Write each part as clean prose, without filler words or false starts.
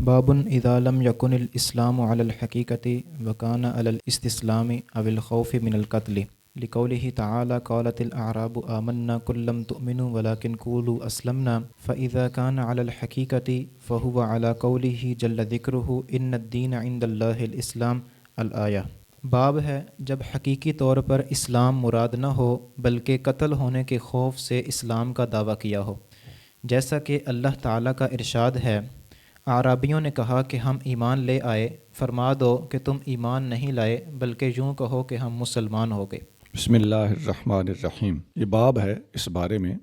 باب اذا لم يكن الاسلام على الحقيقة وكان على الاستسلام او الخوف من القتل لقوله تعالى قالت الاعراب آمنا قل لم تؤمنوا ولكن قولوا اسلمنا فاذا كان على الحقيقة فهو على قوله جل ذكره ان الدين عند الله الاسلام الآیہ۔ باب ہے جب حقیقی طور پر اسلام مراد نہ ہو بلکہ قتل ہونے کے خوف سے اسلام کا دعویٰ کیا ہو، جیسا کہ اللہ تعالیٰ کا ارشاد ہے، اعرابیوں نے کہا کہ ہم ایمان لے آئے، فرما دو کہ تم ایمان نہیں لائے بلکہ یوں کہو کہ ہم مسلمان ہو گئے۔ بسم اللہ الرحمن الرحیم۔ یہ باب ہے اس بارے میں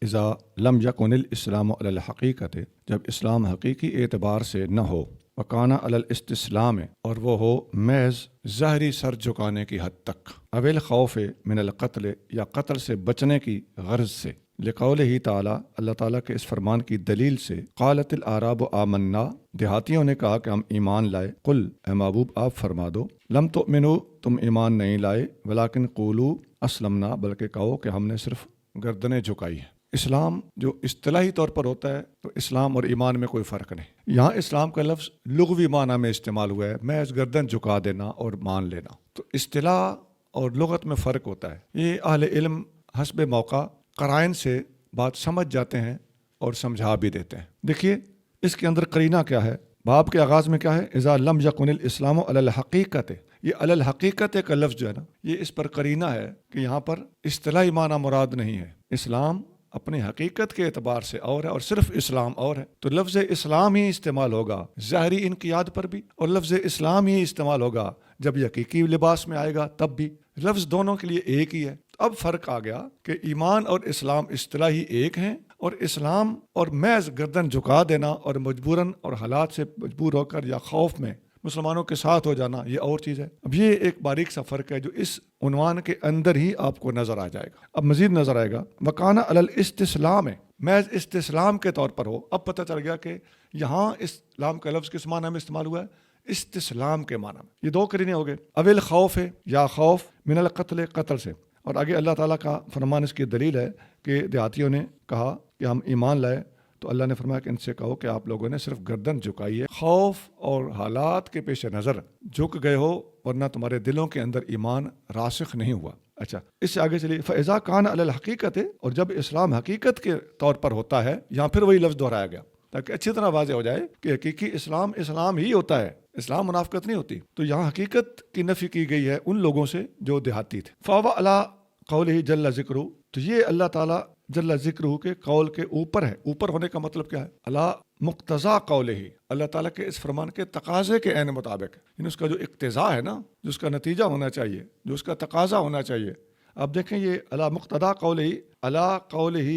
اذا لم یکن الاسلام علی الحقیقت، جب اسلام حقیقی اعتبار سے نہ ہو، وکانا علی الاستسلام، اور وہ ہو محض ظاہری سر جھکانے کی حد تک، اویل خوف من القتل، یا قتل سے بچنے کی غرض سے، لقولہ تعالیٰ، اللہ تعالیٰ کے اس فرمان کی دلیل سے، قالت الاعراب آمنا، دیہاتیوں نے کہا کہ ہم ایمان لائے، قل، اے محبوب آپ فرما دو، لم تؤمنو، تم ایمان نہیں لائے، ولیکن قولو اسلمنا، بلکہ کہو کہ ہم نے صرف گردنیں جھکائی ہیں۔ اسلام جو اصطلاحی طور پر ہوتا ہے تو اسلام اور ایمان میں کوئی فرق نہیں۔ یہاں اسلام کا لفظ لغوی معنی میں استعمال ہوا ہے، محض گردن جھکا دینا اور مان لینا، تو اصطلاح اور لغت میں فرق ہوتا ہے۔ یہ اہل علم حسب موقع قرائن سے بات سمجھ جاتے ہیں اور سمجھا بھی دیتے ہیں۔ دیکھیے اس کے اندر قرینہ کیا ہے، باب کے آغاز میں کیا ہے، اذا لم یکن الاسلام علی الحقیقت، یہ علی الحقیقت کا لفظ جو ہے نا، یہ اس پر قرینہ ہے کہ یہاں پر اصطلاحی معنی مراد نہیں ہے، اسلام اپنی حقیقت کے اعتبار سے اور ہے اور صرف اسلام اور ہے، تو لفظ اسلام ہی استعمال ہوگا ظاہری انقیاد پر بھی، اور لفظ اسلام ہی استعمال ہوگا جب یہ حقیقی لباس میں آئے گا تب بھی، لفظ دونوں کے لیے ایک ہی ہے۔ اب فرق آ گیا کہ ایمان اور اسلام اصطلاحی ایک ہیں، اور اسلام اور محض گردن جھکا دینا اور مجبوراً اور حالات سے مجبور ہو کر یا خوف میں مسلمانوں کے ساتھ ہو جانا، یہ اور چیز ہے۔ اب یہ ایک باریک سا فرق ہے جو اس عنوان کے اندر ہی آپ کو نظر آ جائے گا، اب مزید نظر آئے گا۔ وکانا علی الاستسلام، محض استسلام کے طور پر ہو۔ اب پتہ چل گیا کہ یہاں اسلام کا لفظ کس معنی میں استعمال ہوا ہے، استسلام کے معنی میں۔ یہ دو قرینے ہو گئے، اویل خوف ہے یا خوف من القتل، قتل سے، اور آگے اللہ تعالیٰ کا فرمان اس کی دلیل ہے کہ دیہاتیوں نے کہا کہ ہم ایمان لائے، تو اللہ نے فرمایا کہ ان سے کہو کہ آپ لوگوں نے صرف گردن جھکائی ہے، خوف اور حالات کے پیش نظر جھک گئے ہو، ورنہ تمہارے دلوں کے اندر ایمان راسخ نہیں ہوا۔ اچھا، اس سے آگے چلیے، فَإِذَا كَانَ عَلَى الْحَقِيقَةِ، اور جب اسلام حقیقت کے طور پر ہوتا ہے، یہاں پھر وہی لفظ دہرایا گیا تاکہ اچھی طرح واضح ہو جائے کہ حقیقی اسلام اسلام ہی ہوتا ہے، اسلام منافقت نہیں ہوتی۔ تو یہاں حقیقت کی نفی کی گئی ہے ان لوگوں سے جو دیہاتی تھے۔ فَهُوَ عَلَىٰ قَوْلِهِ جَلَّ ذِكْرُهُ، تو یہ اللہ تعالیٰ جل ذکرہ کے قول کے اوپر ہے۔ اوپر ہونے کا مطلب کیا ہے، علی مقتضا قولہ، اللہ تعالیٰ کے اس فرمان کے تقاضے کے عین مطابق، یعنی اس کا جو اقتضا ہے نا، جو اس کا نتیجہ ہونا چاہیے، جو اس کا تقاضا ہونا چاہیے۔ اب دیکھیں یہ علی مقتضا قولہ، علی قولہ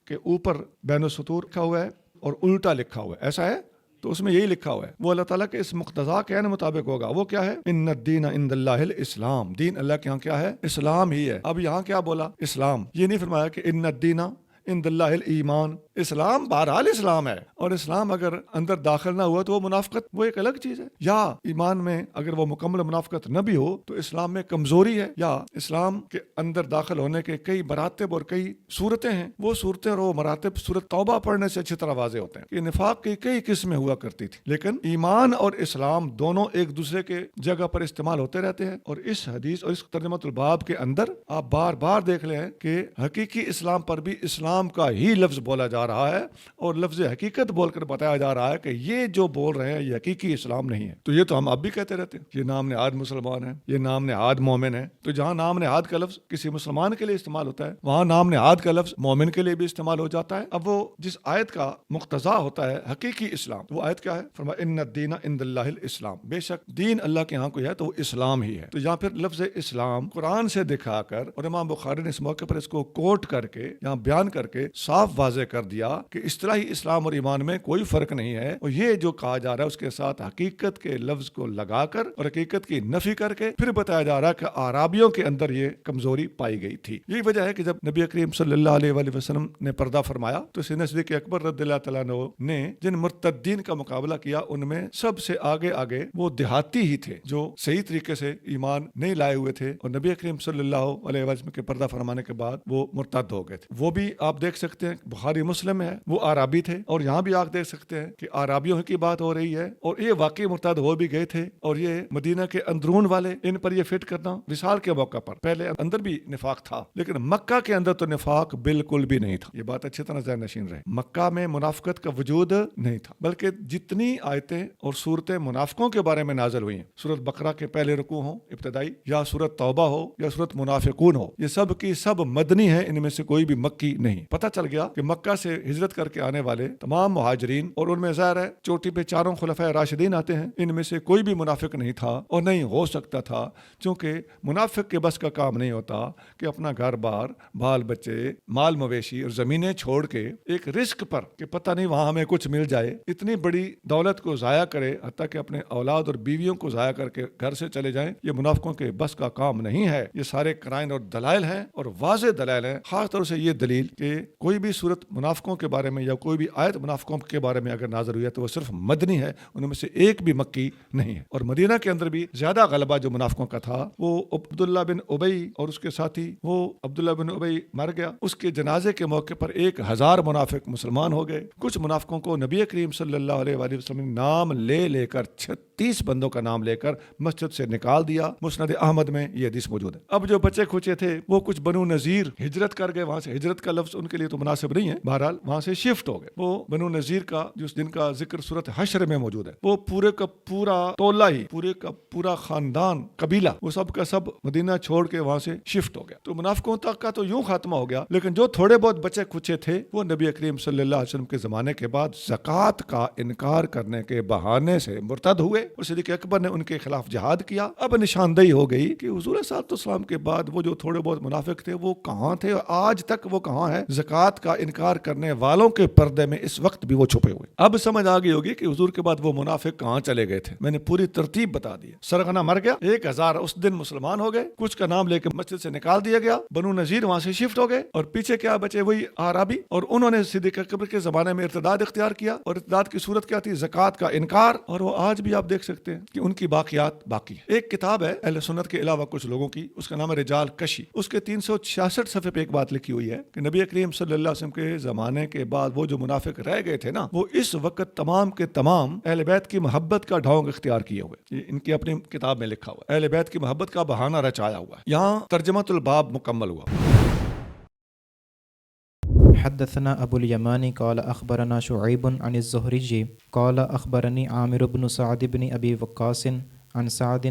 کے اوپر بین السطور لکھا ہوا ہے اور الٹا لکھا ہوا ہے، ایسا ہے، تو اس میں یہی لکھا ہوا ہے، وہ اللہ تعالیٰ کے اس مقتضا کے عین مطابق ہوگا۔ وہ کیا ہے، ان الدین عند اللہ الاسلام، دین اللہ کے ہاں کیا ہے، اسلام ہی ہے۔ اب یہاں کیا بولا، اسلام، یہ نہیں فرمایا کہ ان الدین عند اللہ الایمان، اسلام بہرحال اسلام ہے، اور اسلام اگر اندر داخل نہ ہوا تو وہ منافقت، وہ ایک الگ چیز ہے، یا ایمان میں اگر وہ مکمل منافقت نہ بھی ہو تو اسلام میں کمزوری ہے، یا اسلام کے اندر داخل ہونے کے کئی مراتب اور کئی صورتیں ہیں، وہ صورتیں اور وہ مراتب سورۃ توبہ پڑھنے سے اچھی طرح واضح ہوتے ہیں کہ نفاق کی کئی قسمیں ہوا کرتی تھی، لیکن ایمان اور اسلام دونوں ایک دوسرے کے جگہ پر استعمال ہوتے رہتے ہیں۔ اور اس حدیث اور اس ترجمۃ الباب کے اندر آپ بار بار دیکھ لیں کہ حقیقی اسلام پر بھی اسلام کا ہی لفظ بولا جا رہا ہے، اور لفظ حقیقت بول کر بتایا جا رہا ہے کہ یہ جو بول رہے ہیں یہ حقیقی اسلام نہیں ہے۔ تو یہ تو ہم اب بھی کہتے رہتے ہیں، یہ نام نہاد مسلمان ہے، یہ نام نہاد مومن ہے۔ تو جہاں نام نہاد کا لفظ کسی مسلمان کے لیے استعمال ہوتا ہے، وہاں نام نہاد کا لفظ مومن کے لیے بھی استعمال ہو جاتا ہے۔ اب وہ جس آیت کا مقتضا ہوتا ہے حقیقی اسلام، وہ آیت کیا ہے، فرمایا ان الدین عند اللہ الاسلام، بے شک دین اللہ کے ہاں کوئی ہے تو وہ اسلام ہی ہے۔ تو یہاں پھر لفظ اسلام قرآن سے دکھا کر، اور امام بخاری نے اس موقع پر اس کو کوٹ کر کے یہاں بیان کر کے صاف واضح کر دیا کہ اصطلاحی اسلام اور ایمان میں کوئی فرق نہیں ہے، اور یہ جو کہا جا رہا ہے اس کے ساتھ حقیقت کے لفظ کو لگا کر اور حقیقت کی نفی کر کے پھر بتایا جا رہا ہے کہ اعرابیوں کے اندر یہ کمزوری پائی گئی تھی۔ یہی وجہ ہے کہ جب نبی کریم صلی اللہ علیہ وآلہ وسلم نے پردہ فرمایا تو سیدنا صدیق اکبر رضی اللہ تعالیٰ عنہ نے جن مرتدین کا مقابلہ کیا ان میں سب سے آگے وہ دیہاتی ہی تھے جو صحیح طریقے سے ایمان نہیں لائے ہوئے تھے، اور نبی کریم صلی اللہ علیہ وسلم کے پردہ فرمانے کے بعد وہ مرتد ہو گئے تھے۔ وہ بھی آپ دیکھ سکتے ہیں بخاری مسلم مسلم ہے وہ آرابی تھے، اور یہاں بھی آپ دیکھ سکتے ہیں کہ آرابیوں کی بات ہو رہی ہے، اور یہ واقعی مرتد ہو بھی گئے تھے، اور یہ مدینہ کے اندرون والے ان پر یہ فٹ کرنا وصال کے موقع پر، پہلے اندر بھی نفاق تھا لیکن مکہ کے اندر تو نفاق بالکل بھی نہیں تھا۔ یہ بات اچھی طرح ذہن نشین رہے، مکہ میں منافقت کا وجود نہیں تھا، بلکہ جتنی آیتیں اور صورتیں منافقوں کے بارے میں نازل ہوئی ہیں، سورۃ بقرہ کے پہلے رکوع ہو ابتدائی، یا سورۃ توبہ ہو، یا سورۃ منافقون ہو، یہ سب کی سب مدنی ہے، ان میں سے کوئی بھی مکی نہیں۔ پتہ چل گیا کہ مکہ سے ہجرت کر کے آنے والے تمام مہاجرین، اور ان میں ظاہر ہے چوٹی پہ چاروں خلفائے راشدین آتے ہیں، ان میں سے کوئی بھی منافق نہیں تھا اور نہیں ہو سکتا تھا، چونکہ منافق کے بس کا کام نہیں ہوتا کہ اپنا گھر بار، بال بچے، مال مویشی اور زمینیں چھوڑ کے ایک رزق پر کہ پتہ نہیں وہاں ہمیں کچھ مل جائے، اتنی بڑی دولت کو ضائع کرے، حتیٰ کہ اپنے اولاد اور بیویوں کو ضائع کر کے گھر سے چلے جائیں۔ یہ منافقوں کے بس کا کام نہیں ہے۔ یہ سارے قرائن اور دلائل ہیں، اور واضح دلائل ہیں، خاص طور سے یہ دلیل کہ کوئی بھی صورت منافقوں کے بارے میں یا کوئی بھی آیت منافقوں کے بارے میں اگر نازل ہوئی ہے تو وہ صرف مدنی ہے، ان میں سے ایک بھی مکی نہیں ہے۔ اور مدینہ کے اندر بھی زیادہ غلبہ جو منافقوں کا تھا وہ عبداللہ بن ابی اور اس کے ساتھی، وہ عبداللہ بن ابی مر گیا، اس کے جنازے کے موقع پر 1000 منافق مسلمان ہو گئے۔ کچھ منافقوں کو نبی کریم صلی اللہ علیہ وآلہ وسلم نے نام لے کر 36 بندوں کا نام لے کر مسجد سے نکال دیا۔ مسند احمد میں یہ حدیث موجود ہے۔ اب جو بچے کھچے تھے وہ کچھ بنو نذیر ہجرت کر گئے، وہاں سے ہجرت کا لفظ ان کے لیے تو مناسب نہیں ہے، بہرحال وہاں سے شفٹ ہو گئے۔ وہ بنو نذیر کا جن کا ذکر سورۃ حشر میں موجود ہے، وہ پورے کا پورا ٹولہ ہی، پورے کا پورا خاندان، قبیلہ، وہ سب کا سب مدینہ چھوڑ کے وہاں سے شفٹ ہو گیا۔ تو منافقوں تک کا تو یوں خاتمہ ہو گیا، لیکن جو تھوڑے بہت بچے کچے تھے وہ نبی کریم صلی اللہ علیہ وسلم کے زمانے کے بعد زکوٰۃ کا انکار کرنے کے بہانے سے مرتد ہوئے، اور صدیق اکبر نے ان کے خلاف جہاد کیا۔ اب نشاندہی ہو گئی کہ حضور صلی اللہ علیہ وسلم کے بعد وہ جو تھوڑے بہت منافق تھے وہ کہاں تھے، اور آج تک وہ کہاں ہے؟ زکوٰۃ کا انکار کرنے والوں کے پردے میں اس وقت بھی وہ چھپے ہوئے۔ اب سمجھ آ گئی ہوگی کہ حضور کے بعد وہ منافق کہاں چلے گئے تھے۔ میں نے پوری ترتیب بتا دی۔ سرغنہ مر گیا، 1000 اس دن مسلمان ہو گئے، کچھ کا نام لے کے مسجد سے نکال دیا گیا، بنو نذیر وہاں سے شفٹ ہو گئے، اور پیچھے کیا بچے؟ وہی آرابی، اور انہوں نے صدیق اکبر کے زمانے میں ارتداد اختیار کیا، اور ارتداد کی صورت کیا تھی؟ زکوٰۃ کا انکار، اور وہ آج بھی آپ دیکھ سکتے ہیں کہ ان کی باقیات باقی ہے۔ ایک کتاب ہے اہل سنت کے علاوہ کچھ لوگوں کی، اس کا نام ہے رجال کشی، اس کے 366 صفحے پہ ایک بات لکھی ہوئی ہے کہ نبی کریم صلی اللہ علیہ وسلم کے زمانے کے بعد وہ جو منافق رہ گئے تھے نا، وہ اس وقت تمام کے تمام اہل بیت کی محبت کا ڈھونگ اختیار کیے ہوئے۔ ان کی اپنی کتاب میں لکھا ہوا ہے، اہل بیت کی محبت کا بہانہ رچایا ہوا ہے۔ یہاں ترجمۃ الباب مکمل ہوا۔ حدثنا ابو الیمانی قال اخبرنا شعیب عن الزہری قال اخبرنی عامر بن سعد بن ابی وقاص عن سعد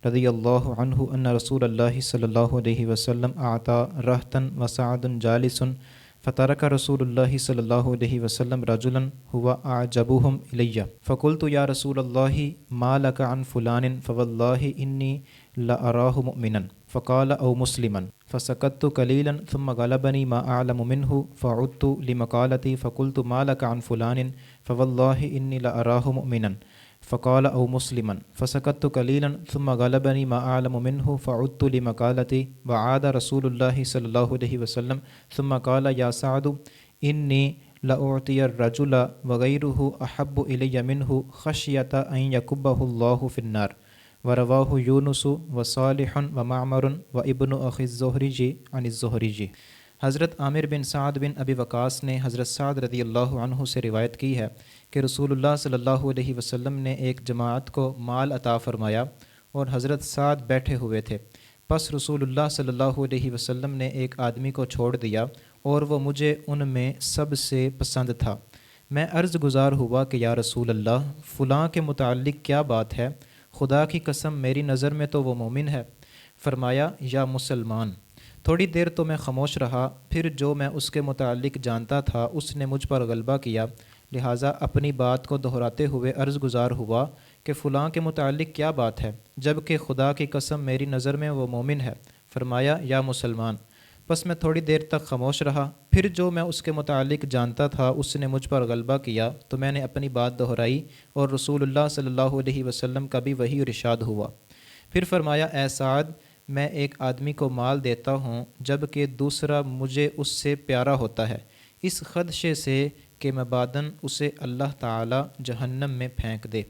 رضی اللہ عنہ ان رسول اللہ صلی اللہ علیہ وسلم اعطى رہتا وسعد جالس فترك رسول اللہ صلی اللہ علیہ وسلم رجلا هو اعجبهم الی فقلت یا رسول اللہ ما لك عن فلان فواللہ انی لأراه مؤمنا فقال او مسلما فسكت قليلا ثم غلبني ما اعلم منه فعدت لمقالتي فقلت ما لك عن فلان فوالله انی لأراه مؤمنا فقال او مسلما فسكت قليلا ثم غلبني ما اعلم منه فعدت لمقالتي وعاد رسول الله صلى الله عليه وسلم ثم قال يا سعد اني لأعطي الرجل وغيره احب الي منه خشية ان يكبه الله في النار ورواه یونس وصالح ومعمر وابن اخی الزہری عن الزہری۔ حضرت عامر بن سعد بن ابی وقاص نے حضرت سعد رضی اللہ عنہ سے روایت کی ہے کہ رسول اللہ صلی اللہ علیہ وسلم نے ایک جماعت کو مال عطا فرمایا اور حضرت سعد بیٹھے ہوئے تھے، پس رسول اللہ صلی اللہ علیہ وسلم نے ایک آدمی کو چھوڑ دیا اور وہ مجھے ان میں سب سے پسند تھا۔ میں عرض گزار ہوا کہ یا رسول اللہ فلاں کے متعلق کیا بات ہے؟ خدا کی قسم میری نظر میں تو وہ مومن ہے۔ فرمایا یا مسلمان۔ تھوڑی دیر تو میں خاموش رہا، پھر جو میں اس کے متعلق جانتا تھا اس نے مجھ پر غلبہ کیا، لہٰذا اپنی بات کو دہراتے ہوئے عرض گزار ہوا کہ فلاں کے متعلق کیا بات ہے، جب کہ خدا کی قسم میری نظر میں وہ مومن ہے۔ فرمایا یا مسلمان۔ بس میں تھوڑی دیر تک خاموش رہا، پھر جو میں اس کے متعلق جانتا تھا اس نے مجھ پر غلبہ کیا تو میں نے اپنی بات دہرائی اور رسول اللہ صلی اللہ علیہ وسلم کا بھی وہی ارشاد ہوا۔ پھر فرمایا اے سعد، میں ایک آدمی کو مال دیتا ہوں جب کہ دوسرا مجھے اس سے پیارا ہوتا ہے، اس خدشے سے کہ مبادن اسے اللہ تعالی جہنم میں پھینک دے۔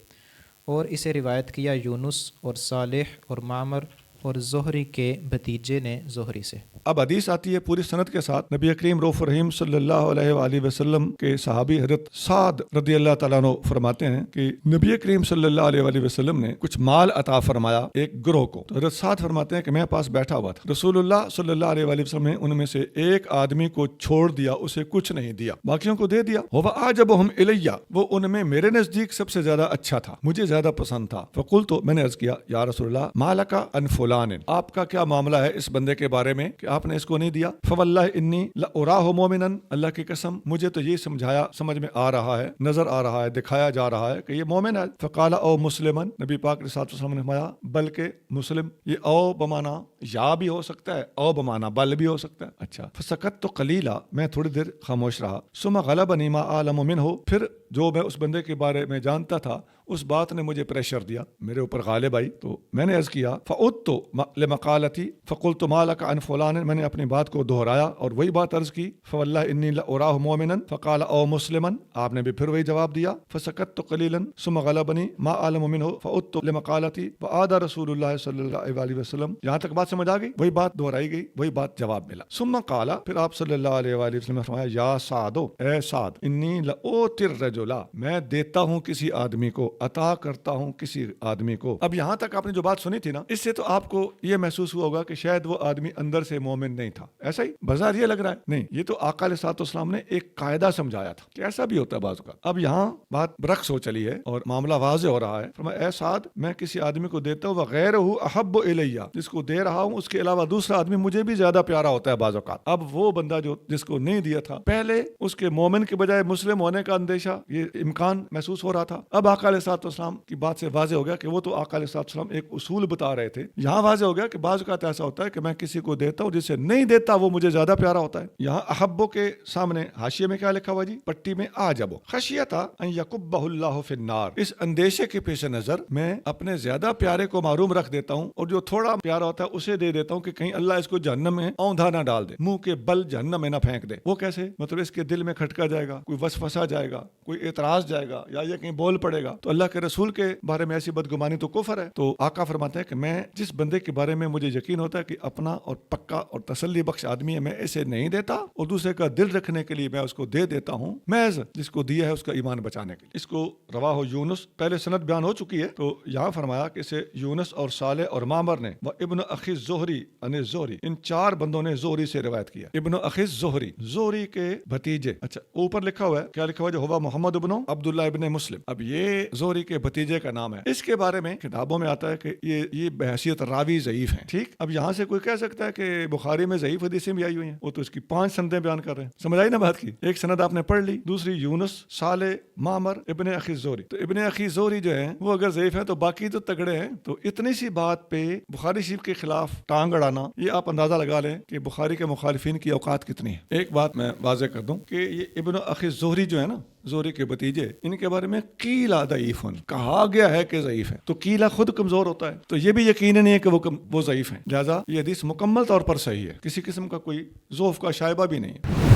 اور اسے روایت کیا یونس اور صالح اور معمر اور زہری کے بھتیجے نے زہری سے۔ اب حدیث آتی ہے پوری سند کے ساتھ، نبی کریم رؤوف رحیم صلی اللہ علیہ وآلہ وسلم کے صحابی حضرت سعد رضی اللہ تعالیٰ عنہ فرماتے ہیں کہ نبی کریم صلی اللہ علیہ وآلہ وسلم نے کچھ مال عطا فرمایا ایک گروہ کو، تو حضرت سعد فرماتے ہیں کہ میں پاس بیٹھا ہوا تھا، رسول اللہ صلی اللہ علیہ وآلہ وسلم نے ان میں سے ایک آدمی کو چھوڑ دیا، اسے کچھ نہیں دیا، باقیوں کو دے دیا۔ وَأَعْجَبُهُمْ إِلَيَّ، وہ ان میں میرے نزدیک سب سے زیادہ اچھا تھا، مجھے زیادہ پسند تھا۔ فقلت، میں نے عرض کیا یا رسول اللہ ما لک عن فلان، آپ کا کیا معاملہ ہے اس بندے کے بارے میں کہ آپ نے اس کو نہیں دیا؟ فواللہ انی لأراه مؤمنا، اللہ کی قسم مجھے تو یہ سمجھ میں آ رہا ہے، نظر آ رہا ہے، دکھایا جا رہا ہے کہ یہ مومن ہے۔ فقال او مسلمن، نبی پاک صلی اللہ علیہ وسلم نے فرمایا بلکہ مسلم، یہ او بمانا یا بھی ہو سکتا ہے، او بمانا بل بھی ہو سکتا ہے۔ اچھا، فسکت تو قلیلا، میں تھوڑی دیر خاموش رہا، ثم غلبنی ما اعلم منہ، پھر جو میں اس بندے کے بارے میں جانتا تھا اس بات نے مجھے پریشر دیا، میرے اوپر غالب آئی، تو میں نے عرض کیا فعدت لمقالتی فقلت ما لک عن فلان، میں نے اپنی بات کو دہرایا اور وہی بات عرض کی، فواللہ انی لأراه مؤمنا فقال او مسلما، آپ نے بھی پھر وہی جواب دیا، فسکت قلیلا ثم غلبنی ما اعلم منہ فعدت لمقالتی وعاد رسول اللہ صلی اللہ علیہ وسلم، یہاں تک بات سمجھ آ گئی، وہی بات دہرائی گئی، وہی بات جواب ملا۔ ثم قال، پھر آپ صلی اللہ علیہ وآلہ وسلم نے فرمایا یا سعد، اے سعد، انی لأوتی الرجل، میں دیتا ہوں کسی آدمی کو، عطا کرتا ہوں کسی آدمی کو۔ اب یہاں تک آپ نے جو بات سنی تھی نا، اس سے تو آپ کو یہ محسوس ہوا ہوگا کہ شاید وہ آدمی اندر سے مومن نہیں تھا، ایسا ہی بظاہر یہ لگ رہا ہے، نہیں، یہ تو آقا علیہ الصلوۃ والسلام نے ایک قاعدہ سمجھایا تھا کہ ایسا بھی ہوتا ہے بعض اوقات۔ اب یہاں بات برعکس ہو چلی ہے اور معاملہ واضح ہو رہا ہے۔ فرمایا اے سعد، میں کسی آدمی کو دیتا ہوں وغیرہ احب الیہ، جس کو دے رہا ہوں اس کے علاوہ دوسرا آدمی مجھے بھی زیادہ پیارا ہوتا ہے بعض اوقات۔ اب وہ بندہ جو جس کو نہیں دیا تھا، پہلے اس کے مومن کے بجائے مسلم ہونے کا اندیشہ، یہ امکان محسوس ہو رہا تھا، اب آقا علیہ الصلوۃ والسلام کی بات سے واضح ہو گیا کہ وہ تو آقا علیہ الصلوۃ والسلام ایک اصول بتا رہے تھے، یہاں واضح ہو گیا کہ بعض اوقات ایسا ہوتا ہے کہ میں کسی کو دیتا ہوں، جسے نہیں دیتا وہ مجھے زیادہ پیارا ہوتا ہے۔ یہاں احبو کے سامنے حاشیے میں کیا لکھا ہوا جی؟ پٹی میں آجبو، خشیتا ان یکبہ اللہ فی النار، اس اندیشے کے پیش نظر میں اپنے زیادہ پیارے کو محروم رکھ دیتا ہوں اور جو تھوڑا پیارا ہوتا ہے اسے دے دیتا ہوں کہ کہیں اللہ اس کو جہنم میں اوندھا نہ ڈال دے، منہ کے بل جہنم میں نہ پھینک دے۔ وہ کیسے؟ مطلب اس کے دل میں کھٹکا جائے گا، کوئی وسوسہ جائے گا، کوئی اعتراض جائے گا، یا یہ کہیں بول پڑے گا تو اللہ کے رسول کے بارے میں ایسی بدگمانی تو کفر ہے۔ تو آقا فرماتے ہیں کہ میں جس بندے کے بارے میں مجھے یقین ہوتا ہے کہ اپنا اور پکا اور تسلی بخش آدمی ہے، میں اسے نہیں دیتا اور دوسرے کا دل رکھنے کے لیے میں اس کو دے دیتا ہوں، محض جس کو دیا ہے اس کا ایمان بچانے کے لیے۔ اس کو رواہ یونس، پہلے سند بیان ہو چکی ہے، تو یہاں فرمایا کہ اسے یونس اور صالح اور معمر نے ابن اخی زہری ان زہری، ان چار بندوں نے زہری سے روایت کیا۔ ابن اخی زہری، زہری کے بھتیجے، اچھا اوپر لکھا ہوا ہے، کیا لکھا ہوا ہے؟ جو ہوا محمد ابن عبداللہ ابن مسلم، اب یہ زہری کے بھتیجے کا نام ہے۔ اس کے بارے میں کتابوں میں آتا ہے کہ یہ بحیثیت راوی ضعیف ہیں، ٹھیک۔ اب یہاں سے کوئی کہہ سکتا ہے کہ بخاری میں ضعیف حدیثیں بھی آئی ہوئی ہیں، وہ تو اس کی 5 سندیں بیان کر رہے ہیں، سمجھ آئی نا بات کی؟ ایک سند آپ نے پڑھ لی، دوسری یونس، صالح، معمر، ابن اخی زہری، تو ابن اخی زہری جو ہیں وہ اگر ضعیف ہیں تو باقی تو تگڑے ہیں۔ تو اتنی سی بات پہ بخاری شریف کے خلاف ٹانگ اڑانا، یہ آپ اندازہ لگا لیں کہ بخاری کے مخالفین کی اوقات کتنی ہے۔ ایک بات میں واضح کر دوں کہ یہ ابن اخی زہری جو ہے نا، زہری کے بھتیجے، ان کے بارے میں قیلا ضعیف کہا گیا ہے کہ ضعیف ہے، تو قیلا خود کمزور ہوتا ہے، تو یہ بھی یقین نہیں ہے کہ وہ ضعیف ہیں، لہذا یہ حدیث مکمل طور پر صحیح ہے، کسی قسم کا کوئی ضعف کا شائبہ بھی نہیں ہے۔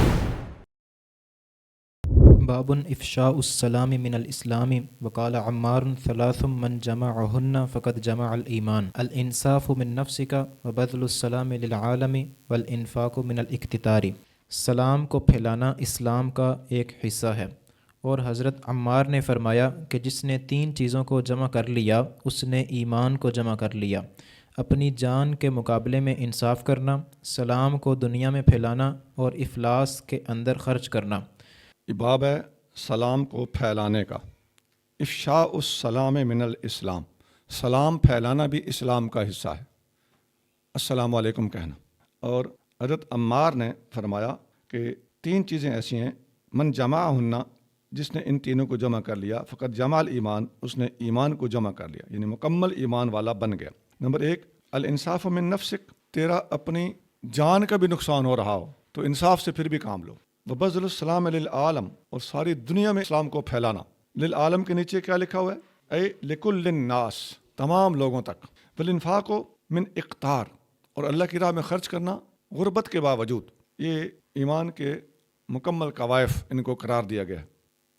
باب افشاء السلام من الاسلام وقال عمار ثلاث من جمعهن فقد جمع الایمان الانصاف من نفسك وبذل السلام للعالم والانفاق من الاقتتار۔ سلام کو پھیلانا اسلام کا ایک حصہ ہے، اور حضرت عمار نے فرمایا کہ جس نے 3 چیزوں کو جمع کر لیا اس نے ایمان کو جمع کر لیا: اپنی جان کے مقابلے میں انصاف کرنا، سلام کو دنیا میں پھیلانا اور افلاس کے اندر خرچ کرنا۔ یہ باب ہے سلام کو پھیلانے کا۔ افشاء السلام من الاسلام، سلام پھیلانا بھی اسلام کا حصہ ہے، السلام علیکم کہنا۔ اور حضرت عمار نے فرمایا کہ 3 چیزیں ایسی ہیں، من جمعہن، جس نے ان تینوں کو جمع کر لیا، فقط جمع الایمان، اس نے ایمان کو جمع کر لیا، یعنی مکمل ایمان والا بن گیا۔ نمبر 1، الانصاف من نفسک، تیرا اپنی جان کا بھی نقصان ہو رہا ہو تو انصاف سے پھر بھی کام لو۔ وبذل السلام للعالم، اور ساری دنیا میں اسلام کو پھیلانا۔ للعالم کے نیچے کیا لکھا ہوا ہے؟ اے لکل الناس، تمام لوگوں تک۔ والانفاق من اقتار، اور اللہ کی راہ میں خرچ کرنا غربت کے باوجود۔ یہ ایمان کے مکمل قوائف ان کو قرار دیا گیا ہے۔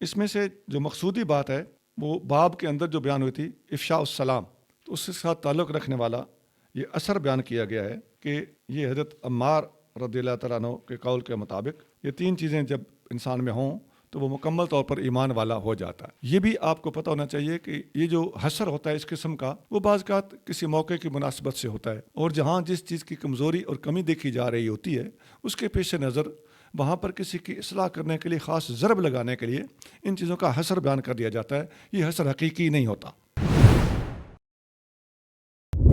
اس میں سے جو مقصودی بات ہے وہ باب کے اندر جو بیان ہوئی تھی افشاء السلام، تو اس کے ساتھ تعلق رکھنے والا یہ اثر بیان کیا گیا ہے کہ یہ حضرت عمار رضی اللہ تعالیٰ عنہ کے قول کے مطابق یہ 3 چیزیں جب انسان میں ہوں تو وہ مکمل طور پر ایمان والا ہو جاتا ہے۔ یہ بھی آپ کو پتہ ہونا چاہیے کہ یہ جو حسر ہوتا ہے اس قسم کا وہ بعض اوقات کسی موقع کی مناسبت سے ہوتا ہے، اور جہاں جس چیز کی کمزوری اور کمی دیکھی جا رہی ہوتی ہے اس کے پیش نظر وہاں پر کسی کی اصلاح کرنے کے لیے، خاص ضرب لگانے کے لیے ان چیزوں کا حسر بیان کر دیا جاتا ہے۔ یہ حسر حقیقی نہیں ہوتا۔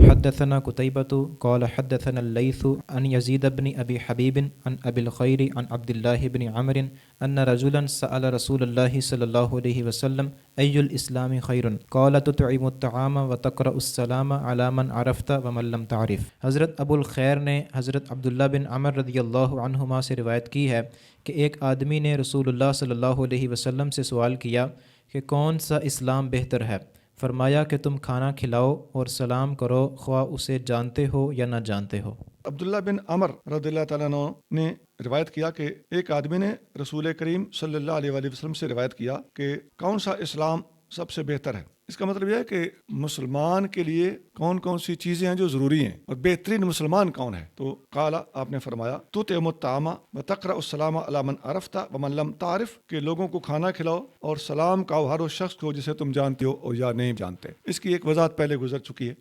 حدثنا قتيبة قال حدثنا الليث عن يزيد بن أبي حبيب عن أبي الخير عن عبد الله بن عمرو أن رجلا سأل رسول الله صلى الله عليه وسلم أي الإسلام خير قال تطعم الطعام وتقرأ السلام على من عرفت ومن لم تعرف۔ حضرت ابو الخیر نے حضرت عبداللہ بن عمر رضی اللہ عنہما سے روایت کی ہے کہ ایک آدمی نے رسول اللہ صلی اللہ علیہ وسلم سے سوال کیا کہ کون سا اسلام بہتر ہے؟ فرمایا کہ تم کھانا کھلاؤ اور سلام کرو خواہ اسے جانتے ہو یا نہ جانتے ہو۔ عبداللہ بن عمر رضی اللہ تعالیٰ عنہ نے روایت کیا کہ ایک آدمی نے رسول کریم صلی اللہ علیہ وآلہ وسلم سے روایت کیا کہ کون سا اسلام سب سے بہتر ہے۔ اس کا مطلب یہ ہے کہ مسلمان کے لیے کون کون سی چیزیں ہیں جو ضروری ہیں اور بہترین مسلمان کون ہے۔ تو قالا، آپ نے فرمایا، تطعم الطعام وتقرأ السلام علی من عرفت ومن لم تعرف، کہ لوگوں کو کھانا کھلاؤ اور سلام کہو ہر اس شخص کو جسے تم جانتے ہو اور یا نہیں جانتے۔ اس کی ایک وضاحت پہلے گزر چکی ہے۔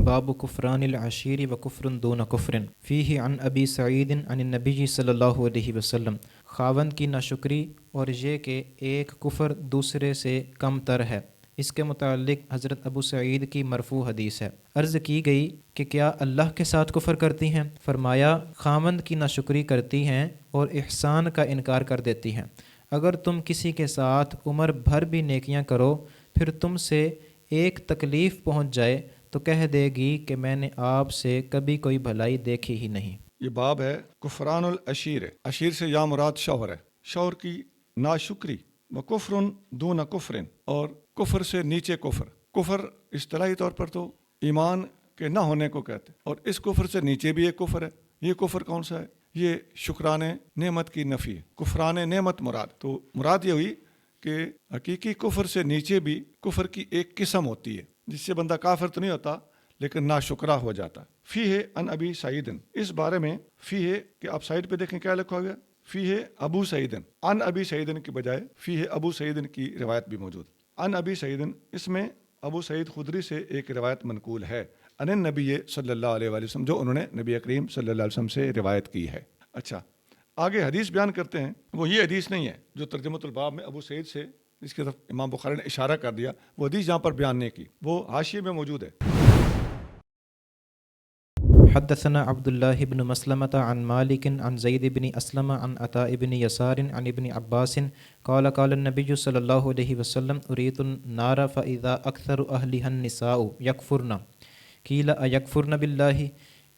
باب کفران العشیر و کفر دون کفر فیہ عن ابی سعید عن النبی صلی اللہ علیہ وسلم۔ خاوند کی ناشکری اور یہ کہ ایک کفر دوسرے سے کم تر ہے، اس کے متعلق حضرت ابو سعید کی مرفوع حدیث ہے۔ عرض کی گئی کہ کیا اللہ کے ساتھ کفر کرتی ہیں؟ فرمایا خاوند کی ناشکری کرتی ہیں اور احسان کا انکار کر دیتی ہیں۔ اگر تم کسی کے ساتھ عمر بھر بھی نیکیاں کرو، پھر تم سے ایک تکلیف پہنچ جائے تو کہہ دے گی کہ میں نے آپ سے کبھی کوئی بھلائی دیکھی ہی نہیں۔ یہ باب ہے کفران العشیر۔ عشیر سے یا مراد شوہر ہے، شوہر کی ناشکری، و کفر دون کفر، اور کفر سے نیچے کفر۔ کفر اصطلاحی طور پر تو ایمان کے نہ ہونے کو کہتے ہیں، اور اس کفر سے نیچے بھی ایک کفر ہے۔ یہ کفر کون سا ہے؟ یہ شکران نعمت کی نفی ہے، کفران نعمت مراد۔ تو مراد یہ ہوئی کہ حقیقی کفر سے نیچے بھی کفر کی ایک قسم ہوتی ہے جس سے بندہ کافر تو نہیں ہوتا لیکن ناشکرا ہو جاتا ہے۔ فی ہے ان ابی سعید، اس بارے میں فی ہے کہ آپ سائڈ پہ دیکھیں کیا لکھا گیا، فی ہے ابو سعید، ان ابی سعید کی بجائے فی ہے ابو سعید کی روایت بھی موجود۔ ان ابی سعید، اس میں ابو سعید خدری سے ایک روایت منقول ہے، ان نبی صلی اللہ علیہ وآلہ وسلم، جو انہوں نے نبی کریم صلی اللہ علیہ وسلم سے روایت کی ہے۔ اچھا، آگے حدیث بیان کرتے ہیں، وہ یہ حدیث نہیں ہے جو ترجمۃ الباب میں ابو سعید سے اس کی طرف امام بخاری نے اشارہ کر دیا، وہ حدیث جہاں پر بیان نہیں کی، وہ حاشیے میں موجود ہے۔ حدثنا عبد الله بن مسلمة عن مالك عن زيد بن أسلم عن عطاء بن يسار عن ابن عباس قال قال النبي صلى الله عليه وسلم أريد النار فإذا أكثر أهلها النساء يكفرن قيل أيكفرن بالله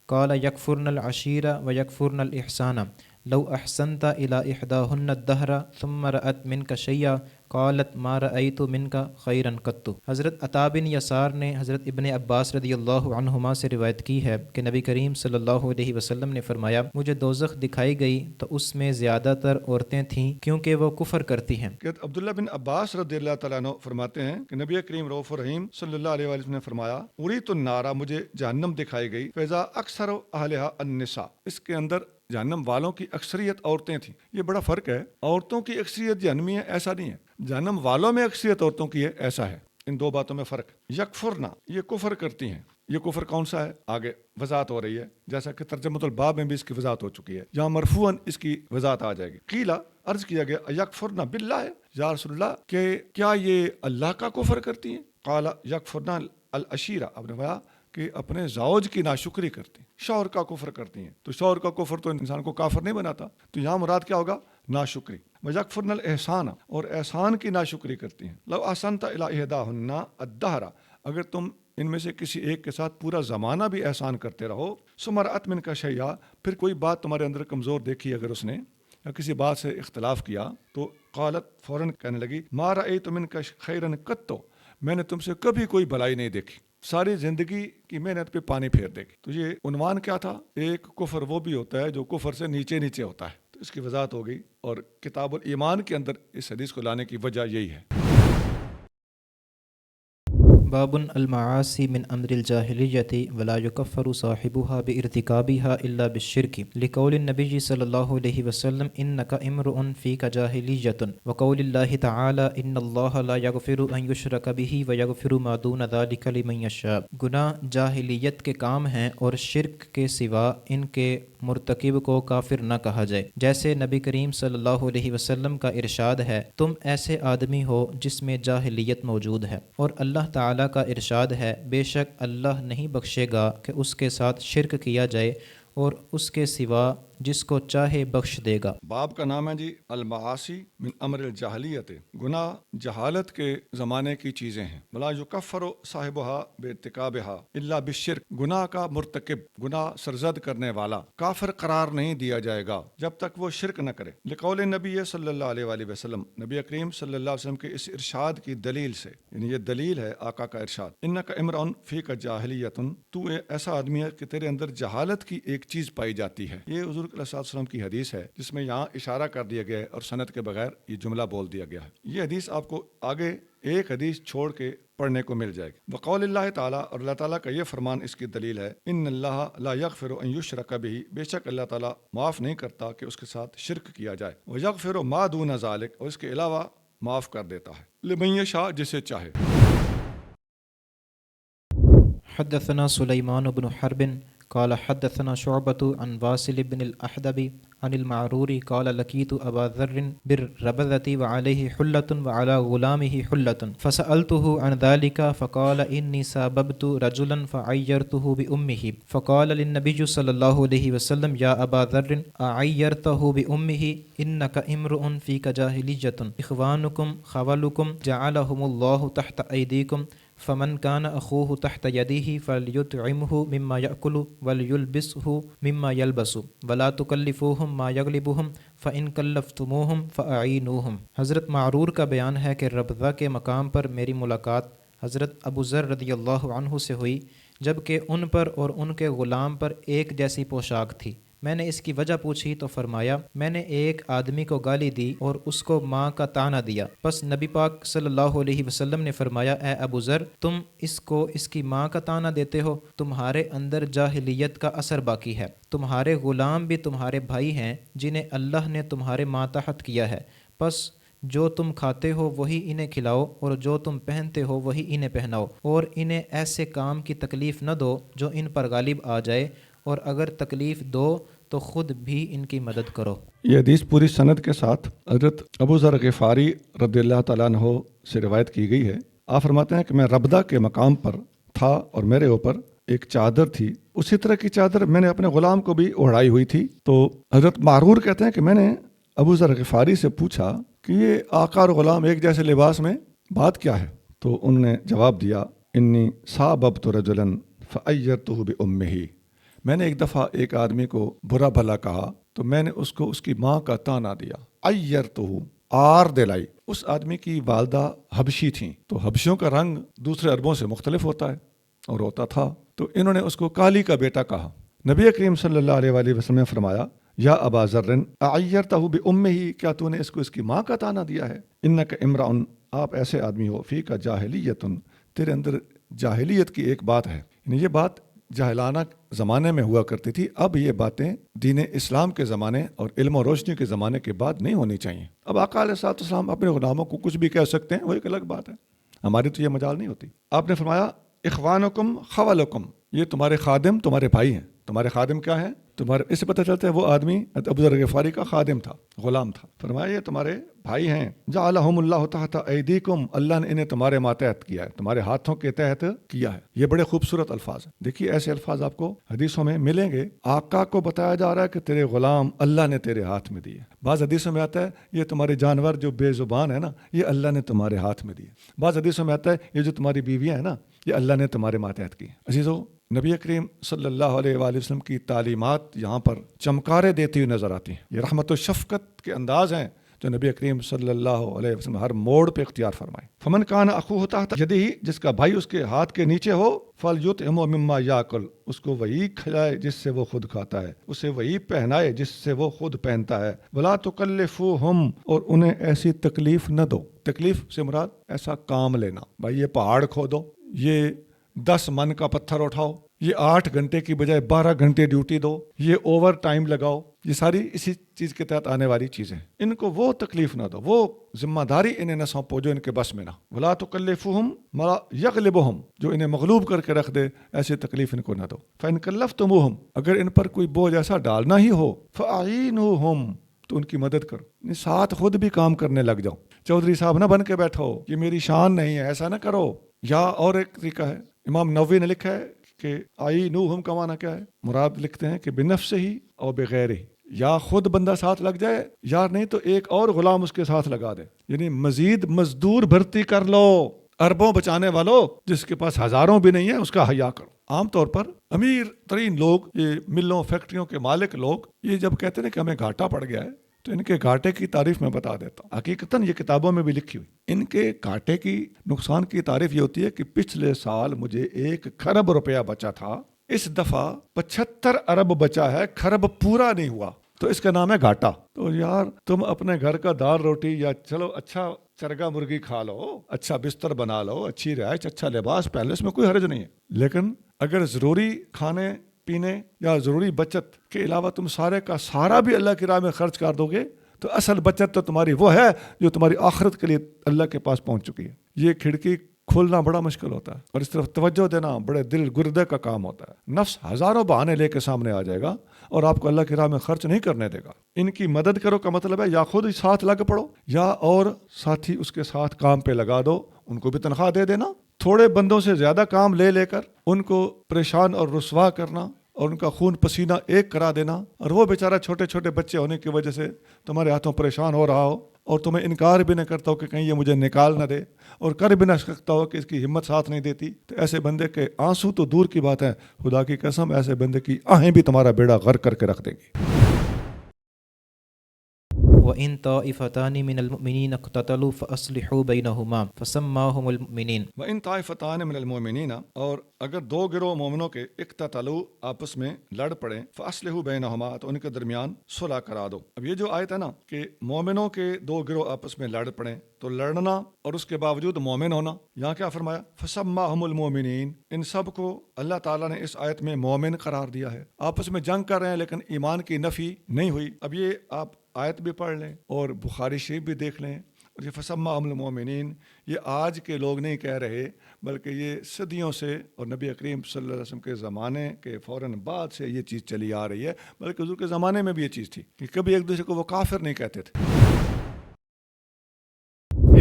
قال يكفرن العشير ويكفرن الإحسان لو أحسنت إلى إحداهن الدهر ثم رأت منك شيئا قالت ما رأيت منك خيرا قط۔ حضرت عطا بن یسار نے حضرت ابن عباس رضی اللہ عنہما سے روایت کی ہے کہ نبی کریم صلی اللہ علیہ وسلم نے فرمایا مجھے دوزخ دکھائی گئی تو اس میں زیادہ تر عورتیں تھیں کیونکہ وہ کفر کرتی ہیں۔ کہ عبداللہ بن عباس رضی اللہ تعالیٰ عنہ فرماتے ہیں کہ نبی کریم رؤوف الرحیم صلی اللہ علیہ وسلم نے فرمایا اریت النار، مجھے جہنم دکھائی گئی، فیضا اکثر اہلہا النساء، اس کے اندر جہنم والوں کی اکثریت عورتیں تھیں۔ یہ بڑا فرق ہے، عورتوں کی اکثریت جہنمی ہے ایسا نہیں ہے، جہنم والوں میں اکثریت عورتوں کی ہے ایسا ہے۔ ان دو باتوں میں فرق۔ یکفرنا، یہ کفر کرتی ہیں۔ یہ کفر کون سا ہے؟ آگے وضاحت ہو رہی ہے، جیسا کہ ترجمۃ الباب میں بھی اس کی وضاحت ہو چکی ہے، جہاں مرفوعاً اس کی وضاحت آ جائے گی۔ قیلا، عرض کیا گیا، یکفرنا باللہ، یا رسول اللہ کہ کیا یہ اللہ کا کفر کرتی ہیں؟ قال یکفرنا العشیرہ، اب نے کہا کہ اپنے زوج کی ناشکری کرتی ہیں، شوہر کا کفر کرتی ہیں۔ تو شوہر کا کفر تو انسان کو کافر نہیں بناتا، تو یہاں مراد کیا ہوگا؟ ناشکری۔ وَيَكْفُرْنَ الْإِحْسَانَ، اور احسان کی ناشکری کرتی ہیں۔ لَوْ أَحْسَنْتَ إِلَىٰ إِحْدَاهُنَّ الدَّهْرَ، اگر تم ان میں سے کسی ایک کے ساتھ پورا زمانہ بھی احسان کرتے رہو، ثُمَّ رَأَتْ مِنْكَ شَيْئًا، پھر کوئی بات تمہارے اندر کمزور دیکھی اگر اس نے، یا کسی بات سے اختلاف کیا، تو قالت، فوراً کہنے لگی، مَا رَأَيْتُ مِنْكَ خَيْرًا قَطُّ، میں نے تم سے کبھی کوئی بھلائی نہیں دیکھی، ساری زندگی کی محنت پہ پانی پھیر دے گی۔ تو یہ عنوان کیا تھا؟ ایک کفر وہ بھی ہوتا ہے جو کفر سے نیچے نیچے ہوتا ہے، تو اس کی وضاحت ہو گئی، اور کتاب الایمان کے اندر اس حدیث کو لانے کی وجہ یہی ہے۔ باب المعاصی من امر الجاہلیت ولا یکفر صاحبها بارتکابها الا بالشرک لقول النبی صلی اللہ علیہ وسلم انک امرؤ فیک جاہلیت وقول اللہ تعالی ان اللہ لا یغفر ان یشرک به ویغفر ما دون ذلک لمن یشاء۔ گناہ جاہلیت کے کام ہیں اور شرک کے سوا ان کے مرتکب کو کافر نہ کہا جائے۔ جیسے نبی کریم صلی اللہ علیہ وسلم کا ارشاد ہے تم ایسے آدمی ہو جس میں جاہلیت موجود ہے، اور اللہ تعالیٰ کا ارشاد ہے بے شک اللہ نہیں بخشے گا کہ اس کے ساتھ شرک کیا جائے اور اس کے سوا جس کو چاہے بخش دے گا۔ باب کا نام ہے جی المعاصی من امر الجاہلیت، گناہ جہالت کے زمانے کی چیزیں ہیں۔ ولا یکفر صاحبها بارتکابها الا بالشرک، گناہ کا مرتکب، گناہ سرزد کرنے والا کافر قرار نہیں دیا جائے گا جب تک وہ شرک نہ کرے۔ لقول نبی صلی اللہ علیہ وآلہ وسلم، نبی کریم صلی اللہ علیہ وسلم کے اس ارشاد کی دلیل سے، یعنی یہ دلیل ہے آقا کا ارشاد، انک امرؤ فیک جاہلیت، تو ایسا آدمی ہے کہ تیرے اندر جہالت کی ایک چیز پائی جاتی ہے۔ یہ حضور علیہ السلام کی حدیث ہے جس میں یہاں اشارہ کر دیا گیا ہے اور سند کے بغیر یہ جملہ بول دیا گیا ہے۔ یہ حدیث آپ کو آگے ایک حدیث چھوڑ کے پڑھنے کو مل جائے گی۔ وقول اللہ تعالیٰ، اور اللہ تعالیٰ کا یہ فرمان اس کی دلیل ہے، ان اللہ لا یغفر ان یشرک بہ، بے شک اللہ تعالیٰ معاف نہیں کرتا کہ اس کے ساتھ شرک کیا جائے، ویغفر ما دون ذلک، اور اس کے علاوہ معاف کر دیتا ہے، لمن یشاء، جسے چاہے۔ حدثنا سلیمان بن حرب قال حدثنا شعبة عن واصل بن الأحدب عن المعرور قال لقيت أبا ذر بالربذة وعليه حلة وعلى غلامه حلة فسألته عن ذلك فقال إني ساببت رجلا فعيرته بأمه فقال للنبي صلى الله عليه وسلم يا أبا ذر أعيرته بأمه إنك امرؤ فيك جاهلية إخوانكم خولكم جعلهم الله تحت أيديكم فمن كان أخوه تحت يده فليطعمه مما يأكل وليلبسه مما يلبس ولا تكلفوهم ما يغلبهم فإن كلفتموهم فأعينوهم۔ حضرت معرور کا بیان ہے کہ ربضہ کے مقام پر میری ملاقات حضرت ابو ذر رضی اللہ عنہ سے ہوئی، جبکہ ان پر اور ان کے غلام پر ایک جیسی پوشاک تھی۔ میں نے اس کی وجہ پوچھی تو فرمایا میں نے ایک آدمی کو گالی دی اور اس کو ماں کا طعنہ دیا، پس نبی پاک صلی اللہ علیہ وسلم نے فرمایا اے ابو ذر، تم اس کو اس کی ماں کا طعنہ دیتے ہو، تمہارے اندر جاہلیت کا اثر باقی ہے، تمہارے غلام بھی تمہارے بھائی ہیں جنہیں اللہ نے تمہارے ماتحت کیا ہے، پس جو تم کھاتے ہو وہی انہیں کھلاؤ اور جو تم پہنتے ہو وہی انہیں پہناؤ، اور انہیں ایسے کام کی تکلیف نہ دو جو ان پر غالب آ جائے، اور اگر تکلیف دو تو خود بھی ان کی مدد کرو۔ یہ حدیث پوری سند کے ساتھ حضرت ابو ذر غفاری رضی اللہ تعالیٰ عنہ سے روایت کی گئی ہے۔ آپ فرماتے ہیں کہ میں ربدہ کے مقام پر تھا اور میرے اوپر ایک چادر تھی، اسی طرح کی چادر میں نے اپنے غلام کو بھی اوڑھائی ہوئی تھی۔ تو حضرت معرور کہتے ہیں کہ میں نے ابو ذر غفاری سے پوچھا کہ یہ آقا اور غلام ایک جیسے لباس میں بات کیا ہے؟ تو انہوں نے جواب دیا انی ساببت رجلا فعیرتہ بامہ، میں نے ایک دفعہ ایک آدمی کو برا بھلا کہا تو میں نے اس کو اس کی ماں کا طعنہ دیا، عیرتہ، آر دلائی۔ اس آدمی کی والدہ حبشی تھیں، تو حبشیوں کا رنگ دوسرے عربوں سے مختلف ہوتا ہے اور ہوتا تھا، تو انہوں نے اس کو کالی کا بیٹا کہا۔ نبی کریم صلی اللہ علیہ وآلہ وسلم نے فرمایا یا ابا ذر اعیرتہ بامہ، کیا تو نے اس کو اس کی ماں کا طعنہ دیا ہے؟ انک امرؤ، آپ ایسے آدمی ہو، فیک جاہلیت، تیرے اندر جاہلیت کی ایک بات ہے، یعنی یہ بات جاہلانہ زمانے میں ہوا کرتی تھی، اب یہ باتیں دین اسلام کے زمانے اور علم و روشنی کے زمانے کے بعد نہیں ہونی چاہیے۔ اب آقا علیہ الصلوۃ والسلام اپنے غلاموں کو کچھ بھی کہہ سکتے ہیں، وہ ایک الگ بات ہے، ہماری تو یہ مجال نہیں ہوتی۔ آپ نے فرمایا اخوانکم خولکم، یہ تمہارے خادم تمہارے بھائی ہیں۔ تمہارے خادم کیا ہیں؟ تمہارے، اس سے پتہ چلتا ہے وہ آدمی ابو ذر غفاری کا خادم تھا، غلام تھا۔ فرمایا یہ تمہارے بھائی ہیں، جعلہم اللہ تحت ایدیکم، اللہ نے انہیں تمہارے ماتحت کیا ہے، تمہارے ہاتھوں کے تحت کیا ہے۔ یہ بڑے خوبصورت الفاظ ہیں، دیکھیے ایسے الفاظ آپ کو حدیثوں میں ملیں گے۔ آقا کو بتایا جا رہا ہے کہ تیرے غلام اللہ نے تیرے ہاتھ میں دیے۔ بعض حدیثوں میں آتا ہے یہ تمہارے جانور جو بے زبان ہے نا، یہ اللہ نے تمہارے ہاتھ میں دیے۔ بعض حدیثوں میں آتا ہے یہ جو تمہاری بیویاں ہیں نا، یہ اللہ نے تمہارے ماتحت کی۔ عزیزو، نبی کریم صلی اللہ علیہ وآلہ وسلم کی تعلیمات یہاں پر چمکارے دیتی ہوئی نظر آتی ہیں۔ یہ رحمت و شفقت کے انداز ہیں جو نبی کریم صلی اللہ علیہ وسلم ہر موڑ پہ اختیار فرمائے۔ فمن کان اخوہ تحت یدہ، جس کا بھائی اس کے ہاتھ کے نیچے ہو، فلیطعمہ مما یاکل، اس کو وہی کھلائے جس سے وہ خود کھاتا ہے، اسے وہی پہنائے جس سے وہ خود پہنتا ہے۔ ولا تکلفوہم، اور انہیں ایسی تکلیف نہ دو۔ تکلیف سے مراد ایسا کام لینا، بھائی یہ پہاڑ کھودو، یہ 10 من کا پتھر اٹھاؤ، یہ 8 گھنٹے کی بجائے 12 گھنٹے ڈیوٹی دو، یہ اوور ٹائم لگاؤ، یہ ساری اسی چیز کے تحت آنے والی چیزیں۔ ان کو وہ تکلیف نہ دو، وہ ذمہ داری انہیں نہ سونپو جو ان کے بس میں نہ۔ ولا تکلفہم ما یغلبہم، جو انہیں مغلوب کر کے رکھ دے ایسی تکلیف ان کو نہ دو۔ فإن کلفتموہم، اگر ان پر کوئی بوجھ ایسا ڈالنا ہی ہو، فأعینوہم، تو ان کی مدد کرو، ساتھ خود بھی کام کرنے لگ جاؤ۔ چودھری صاحب نہ بن کے بیٹھو، یہ میری شان نہیں ہے، ایسا نہ کرو۔ یا اور ایک طریقہ ہے، امام نووی نے لکھا ہے کہ اعینوہم کا معنی کیا ہے؟ مراد لکھتے ہیں کہ بنفسہ ہی اور بغیرہ، یا خود بندہ ساتھ لگ جائے یا نہیں تو ایک اور غلام اس کے ساتھ لگا دے، یعنی مزید مزدور بھرتی کر لو۔ اربوں بچانے والوں، جس کے پاس ہزاروں بھی نہیں ہے اس کا حیا کرو۔ عام طور پر امیر ترین لوگ، یہ ملوں فیکٹریوں کے مالک لوگ، یہ جب کہتے ہیں کہ ہمیں گھاٹا پڑ گیا ہے تو ان کے گھاٹے کی تعریف میں بتا دیتا ہوں۔ حقیقتاً یہ کتابوں میں بھی لکھی ہوئی، ان کے گھاٹے کی، نقصان کی تعریف یہ ہوتی ہے کہ پچھلے سال مجھے 1 کھرب روپیہ بچا تھا، اس دفعہ 75 ارب بچا ہے، کھرب پورا نہیں ہوا، تو اس کا نام ہے گھاٹا۔ تو یار تم اپنے گھر کا دال روٹی یا چلو اچھا چرگا مرغی کھا لو، اچھا بستر بنا لو، اچھی رہائش، اچھا لباس پہن لو، اس میں کوئی حرج نہیں ہے، لیکن اگر ضروری کھانے پینے یا ضروری بچت کے علاوہ تم سارے کا سارا بھی اللہ کی راہ میں خرچ کر دو گے تو اصل بچت تو تمہاری وہ ہے جو تمہاری آخرت کے لیے اللہ کے پاس پہنچ چکی ہے۔ یہ کھڑکی کھولنا بڑا مشکل ہوتا ہے اور اس طرف توجہ دینا بڑے دل گردے کا کام ہوتا ہے۔ نفس ہزاروں بہانے لے کے سامنے آ جائے گا اور آپ کو اللہ کی راہ میں خرچ نہیں کرنے دے گا۔ ان کی مدد کرو کا مطلب ہے یا خود ساتھ لگ پڑو یا اور ساتھی اس کے ساتھ کام پہ لگا دو، ان کو بھی تنخواہ دے دینا۔ تھوڑے بندوں سے زیادہ کام لے لے کر ان کو پریشان اور رسوا کرنا اور ان کا خون پسینہ ایک کرا دینا، اور وہ بیچارہ چھوٹے چھوٹے بچے ہونے کی وجہ سے تمہارے ہاتھوں پریشان ہو رہا ہو اور تمہیں انکار بھی نہ کرتا ہو کہ کہیں یہ مجھے نکال نہ دے، اور کر بھی نہ سکتا ہو کہ اس کی ہمت ساتھ نہیں دیتی، تو ایسے بندے کے آنسو تو دور کی بات ہے، خدا کی قسم ایسے بندے کی آہیں بھی تمہارا بیڑا غرق کر کے رکھ دے گی۔ وَإِن طَائِفَتَانِ مِنَ الْمُؤْمِنِينَ اقْتَتَلُوا فَأَصْلِحُوا بَيْنَهُمَا فَسَمَّاهُمُ الْمُؤْمِنِينَ۔ وَإِن طَائِفَتَانِ مِنَ الْمُؤْمِنِينَ، اور اگر 2 گروہ مومنوں کے اقتتلوا آپس میں لڑ پڑیں، فَأَصْلِحُوا بَيْنَهُمَا، تو ان کے درمیان صلح کرا دو۔ اب یہ جو آیت ہے نا کہ مومنوں کے 2 گروہ آپس میں لڑ پڑیں، تو لڑنا اور اس کے باوجود مومن ہونا، یہاں کیا فرمایا؟ فَسَمَّاهُمُ الْمُؤْمِنِينَ، ان سب کو اللہ تعالیٰ نے اس آیت میں مومن قرار دیا ہے۔ آپس میں جنگ کر رہے ہیں لیکن ایمان کی نفی نہیں ہوئی۔ اب یہ آپ آیت بھی پڑھ لیں اور بخاری شریف بھی دیکھ لیں، اور یہ فَسَمَّاهُمُ الْمُؤْمِنِينَ یہ آج کے لوگ نہیں کہہ رہے، بلکہ یہ صدیوں سے اور نبی کریم صلی اللہ علیہ وسلم کے زمانے کے فوراً بعد سے یہ چیز چلی آ رہی ہے، بلکہ حضور کے زمانے میں بھی یہ چیز تھی کہ کبھی ایک دوسرے کو وہ کافر نہیں کہتے تھے۔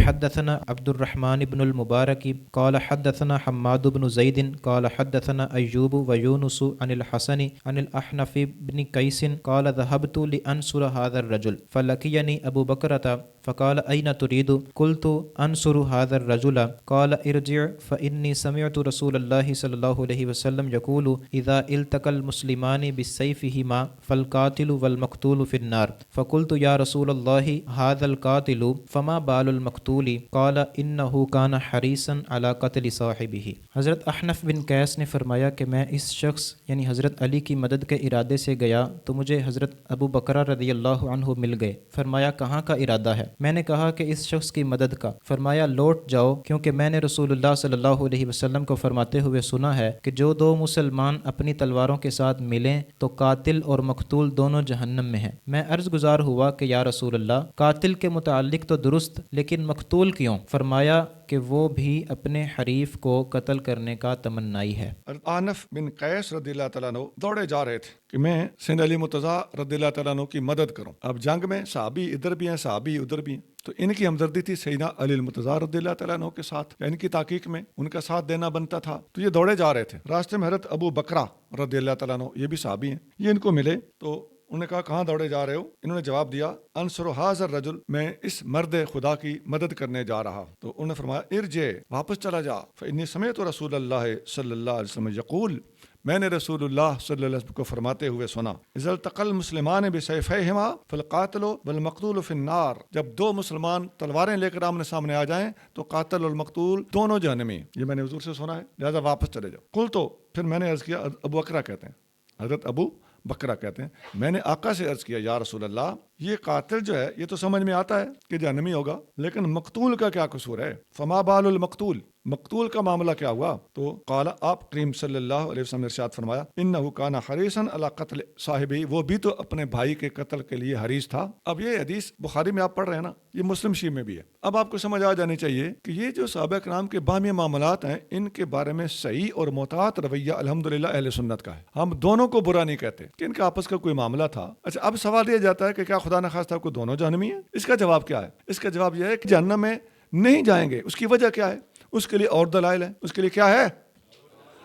حدثنا عبد الرحمن بن المبارك قال حدثنا حماد بن زيد قال حدثنا أيوب ويونس عن الحسن عن الأحنف بن قيس قال ذهبت لأنصر هذا الرجل فلقيني أبو بكرة فقال أين تريد؟ قلت أنصر هذا الرجل قال ارجع فإني سمعت رسول الله صلى الله عليه وسلم يقول إذا التقى المسلمان بسيفهما فالقاتل والمقتول في النار فقلت يا رسول الله هذا القاتل فما بال المقتول؟ قال انه كان حريصا على قتل صاحبه۔ حضرت احنف بن قیس نے فرمایا کہ میں اس شخص یعنی حضرت علی کی مدد کے ارادے سے گیا تو مجھے حضرت ابو بکرہ رضی اللہ عنہ مل گئے۔ فرمایا کہاں کا ارادہ ہے؟ میں نے کہا کہ اس شخص کی مدد کا۔ فرمایا لوٹ جاؤ، کیونکہ میں نے رسول اللہ صلی اللہ علیہ وسلم کو فرماتے ہوئے سنا ہے کہ جو 2 مسلمان اپنی تلواروں کے ساتھ ملیں تو قاتل اور مقتول دونوں جہنم میں ہیں۔ میں عرض گزار ہوا کہ یا رسول اللہ، قاتل کے متعلق تو درست، لیکن مقتول کیوں؟ فرمایا کہ وہ بھی اپنے حریف کو قتل کرنے کا تمنائی ہے۔ احنف بن قیس رضی اللہ تعالیٰ عنہ دوڑے جا رہے تھے کہ میں سید علی مرتضیٰ رضی اللہ تعالیٰ عنہ کی مدد کروں۔ اب جنگ میں صحابی ادھر بھی ہیں، صحابی ادھر بھی ہیں، تو ان کی ہمدردی تھی سیدنا علی المرتضیٰ رضی اللہ تعالیٰ عنہ کے ساتھ، یا ان کی تحقیق میں ان کا ساتھ دینا بنتا تھا، تو یہ دوڑے جا رہے تھے۔ راستے میں حضرت ابو بکرہ رضی اللہ تعالیٰ عنہ، یہ بھی صحابی ہیں، یہ ان کو ملے تو انہوں نے کہا کہاں دوڑے جا رہے ہو؟ انہوں نے جواب دیا انصر ھذا الرجل، میں اس مرد خدا کی مدد کرنے جا رہا۔ تو انہوں نے فرمایا ارجع، واپس چلا جا، فإنی سمعت رسول اللہ صلی اللہ علیہ وسلم یقول، میں نے رسول اللہ صلی اللہ علیہ وسلم کو فرماتے ہوئے سنا، اذا التقى المسلمان بسیفیہما فالقاتل والمقتول فی النار، جب 2 مسلمان تلواریں لے کر آمنے سامنے آ جائیں تو قاتل اور مقتول دونوں جہنمی۔ یہ میں نے حضور سے سنا ہے، لہذا واپس چلے جاؤ۔ قل، تو پھر میں نے عرض کیا، ابو بکرہ کہتے ہیں، حضرت ابو بکرہ کہتے ہیں، میں نے آقا سے عرض کیا یا رسول اللہ یہ قاتل جو ہے یہ تو سمجھ میں آتا ہے کہ جہنمی ہوگا، لیکن مقتول کا کیا قصور ہے؟ فما بال المقتول، مقتول کا معاملہ کیا ہوا؟ تو قال، آپ کریم صلی اللہ علیہ وسلم نے ارشاد فرمایا، انہ کان حریصا علی قتل صاحبہ، وہ بھی تو اپنے بھائی کے قتل کے لیے حریص تھا۔ اب یہ حدیث بخاری میں آپ پڑھ رہے ہیں نا، یہ مسلم شریف میں بھی ہے۔ اب آپ کو سمجھ آ جانی چاہیے کہ یہ جو صحابہ کرام کے باہمی معاملات ہیں، ان کے بارے میں صحیح اور محتاط رویہ الحمدللہ اہل سنت کا ہے۔ ہم دونوں کو برا نہیں کہتے کہ ان کا آپس کا کوئی معاملہ تھا۔ اچھا، اب سوال یہ جاتا ہے کہ کیا خدا نخواستہ کو دونوں جہنمی ہیں؟ اس کا جواب کیا ہے؟ اس کا جواب یہ ہے کہ جہنم میں نہیں جائیں گے۔ اس کی وجہ کیا ہے؟ اس کے لیے اور دلائل ہیں۔ اس کے لیے کیا ہے؟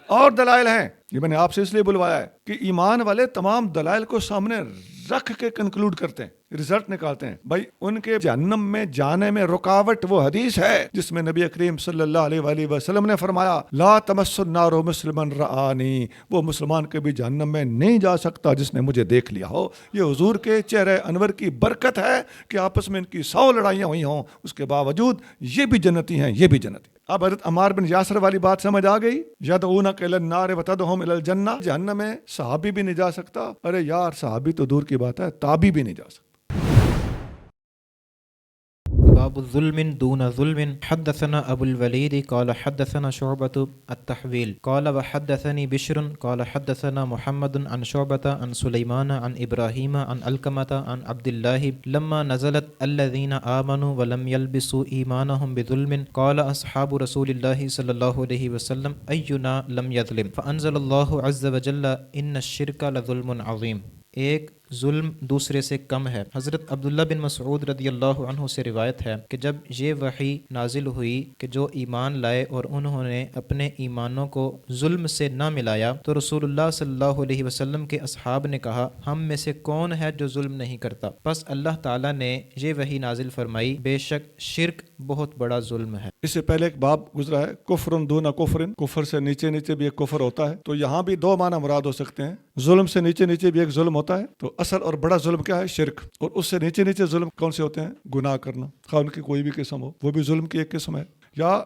اور دلائل ہیں۔ یہ میں نے آپ سے اس لیے بلوایا ہے کہ ایمان والے تمام دلائل کو سامنے رکھ کے کنکلوڈ کرتے ہیں، رزلٹ نکالتے ہیں۔ بھائی ان کے جہنم میں جانے میں رکاوٹ وہ حدیث ہے جس میں نبی کریم صلی اللہ علیہ وآلہ وسلم نے فرمایا، لا تمس النار مسلما رآنی، وہ مسلمان کبھی جہنم میں نہیں جا سکتا جس نے مجھے دیکھ لیا ہو۔ یہ حضور کے چہرے انور کی برکت ہے کہ آپس میں ان کی 100 لڑائیاں ہوئی ہوں، اس کے باوجود یہ بھی جنتی ہیں، یہ بھی جنتی۔ اب حضرت عمار بن یاسر والی بات سمجھ آ گئی؟ یدعونک الی النار وتدعوہم الی الجنہ، جہنم میں صحابی بھی نہیں جا سکتا۔ ارے یار، صحابی تو دور کی بات ہے، تابی بھی نہیں جا سکتا۔ باب ظلم دون ظلم۔ حدثنا ابو الولید قال حدثنا شعبة التحویل قال وحدثني بشر قال حدثنا محمد عن شعبة عن سليمان عن ابراہیم عن علقمة عن عبد الله لما نزلت الذين آمنوا ولم يلبسوا ایمانهم بظلم قال اصحاب رسول الله صلی اللہ علیہ وسلم اینا لم يظلم فانزل الله عز وجل ان الشرك لظلم عظیم۔ ایک ظلم دوسرے سے کم ہے۔ حضرت عبداللہ بن مسعود رضی اللہ عنہ سے روایت ہے کہ جب یہ وحی نازل ہوئی کہ جو ایمان لائے اور انہوں نے اپنے ایمانوں کو ظلم سے نہ ملایا، تو رسول اللہ صلی اللہ علیہ وسلم کے اصحاب نے کہا، ہم میں سے کون ہے جو ظلم نہیں کرتا؟ پس اللہ تعالیٰ نے یہ وحی نازل فرمائی، بے شک شرک بہت بڑا ظلم ہے۔ اس سے پہلے ایک باب گزرا ہے، کفر دون کفر، کفر سے نیچے نیچے بھی ایک کفر ہوتا ہے۔ تو یہاں بھی دو معنی مراد ہو سکتے ہیں، ظلم سے نیچے نیچے بھی ایک ظلم ہوتا ہے۔ تو اصل اور بڑا ظلم کیا ہے؟ شرک۔ اور اس سے نیچے نیچے ظلم کون سے ہوتے ہیں؟ گناہ کرنا، خواہ ان کی کوئی بھی قسم ہو، وہ بھی ظلم کی ایک قسم ہے۔ یا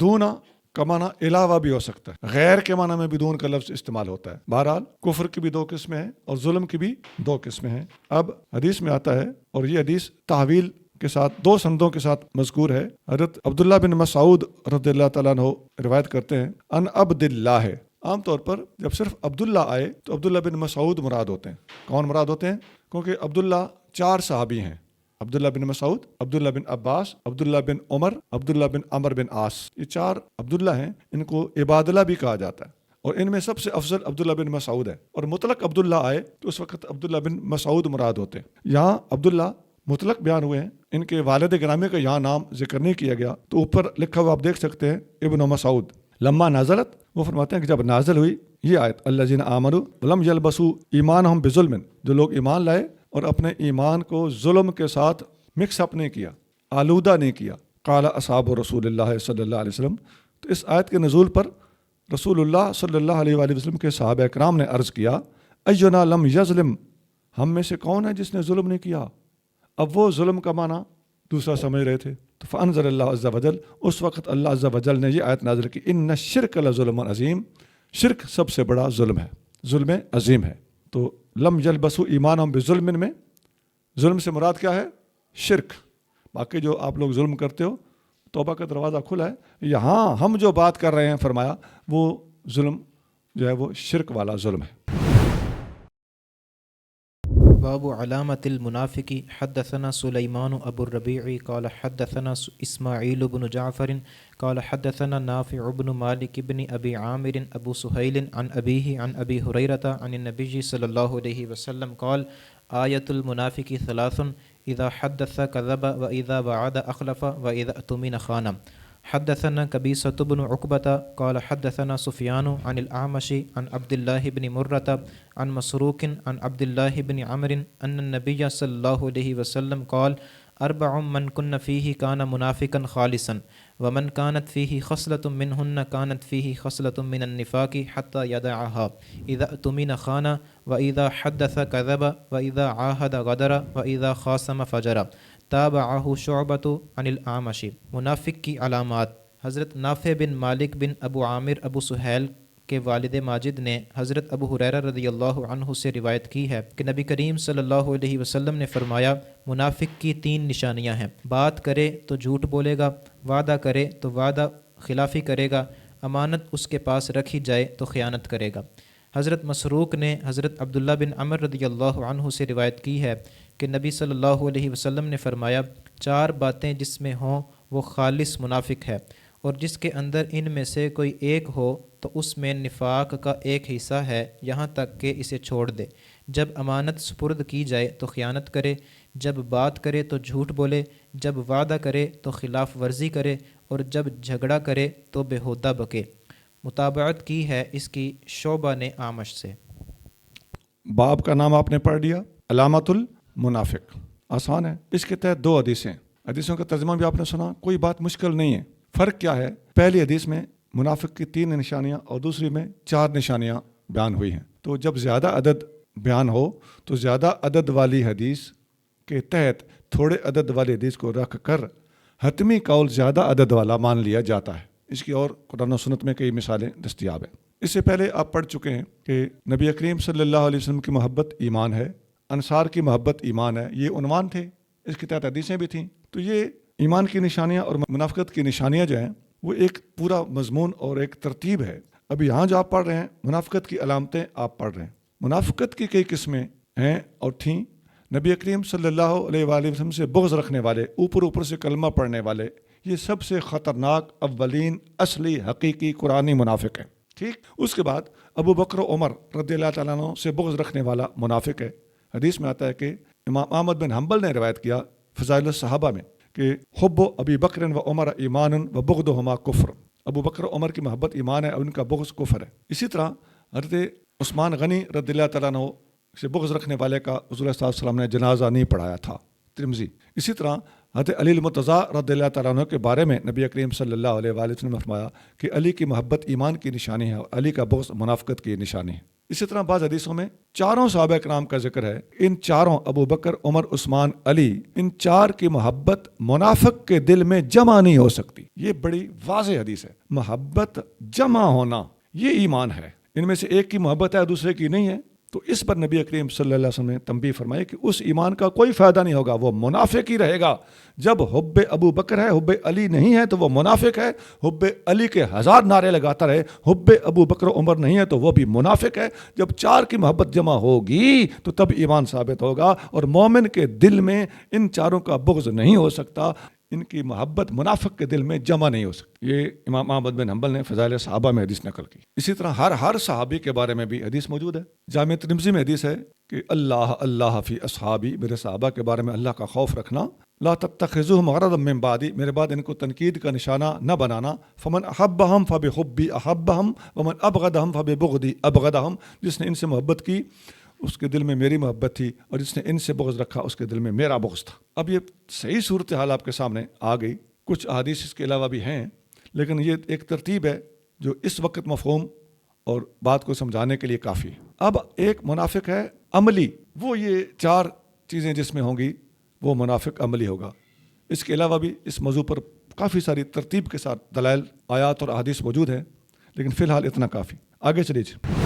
دونا کا معنی علاوہ بھی ہو سکتا ہے، غیر کے معنی میں بھی دون کا لفظ استعمال ہوتا ہے۔ بہرحال کفر کی بھی دو قسمیں ہیں اور ظلم کی بھی دو قسمیں ہیں۔ اب حدیث میں آتا ہے، اور یہ حدیث تحویل کے ساتھ دو سندوں کے ساتھ مذکور ہے۔ حضرت عبداللہ بن مسعود رضی اللہ تعالیٰ عنہ روایت کرتے ہیں، ان عبد اللہ ہے۔ عام طور پر جب صرف عبداللہ آئے تو عبداللہ بن مسعود مراد ہوتے ہیں۔ کون مراد ہوتے ہیں؟ کیونکہ عبداللہ 4 صحابی ہیں، عبداللہ بن مسعود، عبداللہ بن عباس، عبداللہ بن عمر، عبداللہ بن عمر بن عاص۔ یہ 4 عبداللہ ہیں، ان کو عبادلہ بھی کہا جاتا ہے، اور ان میں سب سے افضل عبداللہ بن مسعود ہے۔ اور مطلق عبداللہ آئے تو اس وقت عبداللہ بن مسعود مراد ہوتے ہیں۔ یہاں عبداللہ مطلق بیان ہوئے ہیں، ان کے والد گرامی کا یہاں نام ذکر نہیں کیا گیا۔ تو اوپر لکھا ہوا آپ دیکھ سکتے ہیں، ابن مسعود۔ لما نازلت، وہ فرماتے ہیں کہ جب نازل ہوئی یہ آیت، الذین آمنوا ولم یلبسوا ایمانہم بظلم، جو لوگ ایمان لائے اور اپنے ایمان کو ظلم کے ساتھ مکس اپ نہیں کیا، آلودہ نہیں کیا، قال اصحاب رسول اللہ صلی اللہ علیہ وسلم۔ تو اس آیت کے نزول پر رسول اللہ صلی اللہ علیہ وآلہ وسلم کے صحابہ کرام نے عرض کیا، اینا لم یظلم، ہم میں سے کون ہے جس نے ظلم نہیں کیا؟ اب وہ ظلم کا معنی دوسرا سمجھ رہے تھے۔ تو فانزل اللہ عز وجل، اس وقت اللہ عز وجل نے یہ آیت نازل کی، ان الشرک لظلم عظیم، شرک سب سے بڑا ظلم ہے، ظلم عظیم ہے۔ تو لم یلبسوا ایمانہم بظلم میں ظلم سے مراد کیا ہے؟ شرک۔ باقی جو آپ لوگ ظلم کرتے ہو، توبہ کا دروازہ کھلا ہے۔ یہاں ہم جو بات کر رہے ہیں، فرمایا وہ ظلم جو ہے وہ شرک والا ظلم ہے۔ باب علامة المنافق۔ حدثنا سليمان أبو الربيع قال حدثنا إسماعيل بن جعفر قال حدثنا نافع بن مالك بن أبي عامر أبو سهيل عن أبيه عن أبي هريرة عن النبي صلى الله عليه وسلم قال آية المنافق 3: إذا حدث كذب وإذا وعد أخلف وإذا اؤتمن خان۔ حدثنا قبيصة بن عقبة قال حدثنا سفيان عن الأعمش عن عبد الله بن مرة عن مسروق عن عبد الله بن عمرو أن النبي صلى الله عليه وسلم قال 4 من كن فيه كان منافقا خالصا ومن كانت فيه خصلة منهن كانت فيه خصلة من النفاق حتى يدعها إذا اؤتمن خان وإذا حدث كذب وإذا عاهد غدر وإذا خاصم فجر۔ تابعہ شعبۃ عن الأعمش۔ منافق کی علامات۔ حضرت نافع بن مالک بن ابو عامر ابو سہیل کہ والد ماجد نے حضرت ابو ہریرہ رضی اللہ عنہ سے روایت کی ہے کہ نبی کریم صلی اللہ علیہ وسلم نے فرمایا منافق کی 3 نشانیاں ہیں، بات کرے تو جھوٹ بولے گا، وعدہ کرے تو وعدہ خلافی کرے گا، امانت اس کے پاس رکھی جائے تو خیانت کرے گا۔ حضرت مسروق نے حضرت عبداللہ بن عمر رضی اللہ عنہ سے روایت کی ہے کہ نبی صلی اللہ علیہ وسلم نے فرمایا 4 باتیں جس میں ہوں وہ خالص منافق ہے، اور جس کے اندر ان میں سے کوئی ایک ہو تو اس میں نفاق کا ایک حصہ ہے، یہاں تک کہ اسے چھوڑ دے۔ جب امانت سپرد کی جائے تو خیانت کرے، جب بات کرے تو جھوٹ بولے، جب وعدہ کرے تو خلاف ورزی کرے، اور جب جھگڑا کرے تو بیہودہ بکے۔ متابعت کی ہے اس کی شعبہ نے اعمش سے۔ باب کا نام آپ نے پڑھ لیا، علامت المنافق، آسان ہے۔ اس کے تحت 2 حدیثیں، حدیثوں کا ترجمہ بھی آپ نے سنا، کوئی بات مشکل نہیں ہے۔ فرق کیا ہے؟ پہلی حدیث میں منافق کی 3 نشانیاں اور دوسری میں 4 نشانیاں بیان ہوئی ہیں۔ تو جب زیادہ عدد بیان ہو تو زیادہ عدد والی حدیث کے تحت تھوڑے عدد والی حدیث کو رکھ کر حتمی قول زیادہ عدد والا مان لیا جاتا ہے۔ اس کی اور قرآن و سنت میں کئی مثالیں دستیاب ہیں۔ اس سے پہلے آپ پڑھ چکے ہیں کہ نبی کریم صلی اللہ علیہ وسلم کی محبت ایمان ہے، انصار کی محبت ایمان ہے، یہ عنوان تھے، اس کے تحت حدیثیں بھی تھیں۔ تو یہ ایمان کی نشانیاں اور منافقت کی نشانیاں جو ہیں وہ ایک پورا مضمون اور ایک ترتیب ہے۔ اب یہاں جو آپ پڑھ رہے ہیں منافقت کی علامتیں آپ پڑھ رہے ہیں۔ منافقت کی کئی قسمیں ہیں اور تھیں۔ نبی کریم صلی اللہ علیہ وآلہ وسلم سے بغض رکھنے والے، اوپر سے کلمہ پڑھنے والے، یہ سب سے خطرناک اولین اصلی حقیقی قرآنی منافق ہے۔ ٹھیک، اس کے بعد ابو بکر و عمر رضی اللہ تعالیٰ عنہ سے بغض رکھنے والا منافق ہے۔ حدیث میں آتا ہے کہ امام احمد بن حنبل نے روایت کیا فضائل الصحابہ میں کہ حب ابی بکر و عمر ایمان و بغضہما کفر، ابو بکر و عمر کی محبت ایمان ہے اور ان کا بغض کفر ہے۔ اسی طرح حضرت عثمان غنی رضی اللہ تعالیٰ عنہ سے بغض رکھنے والے کا حضور صلی اللہ علیہ وسلم نے جنازہ نہیں پڑھایا تھا، ترمذی۔ اسی طرح حضرت علی المرتضیٰ رضی اللہ تعالیٰ عنہ کے بارے میں نبی کریم صلی اللہ علیہ وآلہ وسلم نے فرمایا کہ علی کی محبت ایمان کی نشانی ہے اور علی کا بغض منافقت کی نشانی ہے۔ اسی طرح بعض حدیثوں میں 4 صحابہ کرام کا ذکر ہے، ان 4 ابو بکر، عمر، عثمان، علی، ان 4 کی محبت منافق کے دل میں جمع نہیں ہو سکتی۔ یہ بڑی واضح حدیث ہے، محبت جمع ہونا یہ ایمان ہے۔ ان میں سے ایک کی محبت ہے دوسرے کی نہیں ہے، تو اس پر نبی کریم صلی اللہ علیہ وسلم نے تنبیہ فرمائی کہ اس ایمان کا کوئی فائدہ نہیں ہوگا، وہ منافق ہی رہے گا۔ جب حب ابو بکر ہے، حب علی نہیں ہے تو وہ منافق ہے۔ حب علی کے 1000 نعرے لگاتا رہے، حب ابو بکر عمر نہیں ہے تو وہ بھی منافق ہے۔ جب 4 کی محبت جمع ہوگی تو تب ایمان ثابت ہوگا، اور مومن کے دل میں ان 4 کا بغض نہیں ہو سکتا، ان کی محبت منافق کے دل میں جمع نہیں ہو سکتی۔ یہ امام احمد بن حنبل نے فضائل صحابہ میں حدیث نقل کی۔ اسی طرح ہر صحابی کے بارے میں بھی حدیث موجود ہے۔ جامع ترمذی میں حدیث ہے کہ اللہ فی اصحابی، میرے صحابہ کے بارے میں اللہ کا خوف رکھنا، لا تتخذوهم غرضا من بعدی، میرے بعد ان کو تنقید کا نشانہ نہ بنانا، فمن احبهم فبحبی احبهم ومن ابغضهم فببغضی ابغضهم، جس نے ان سے محبت کی اس کے دل میں میری محبت تھی، اور جس نے ان سے بغض رکھا اس کے دل میں میرا بغض تھا۔ اب یہ صحیح صورتحال آپ کے سامنے آ گئی، کچھ احادیث اس کے علاوہ بھی ہیں، لیکن یہ ایک ترتیب ہے جو اس وقت مفہوم اور بات کو سمجھانے کے لیے کافی ہے۔ اب ایک منافق ہے عملی، وہ یہ 4 چیزیں جس میں ہوں گی وہ منافق عملی ہوگا۔ اس کے علاوہ بھی اس موضوع پر کافی ساری ترتیب کے ساتھ دلائل، آیات اور احادیث موجود ہیں، لیکن فی الحال اتنا کافی۔ آگے چلیے۔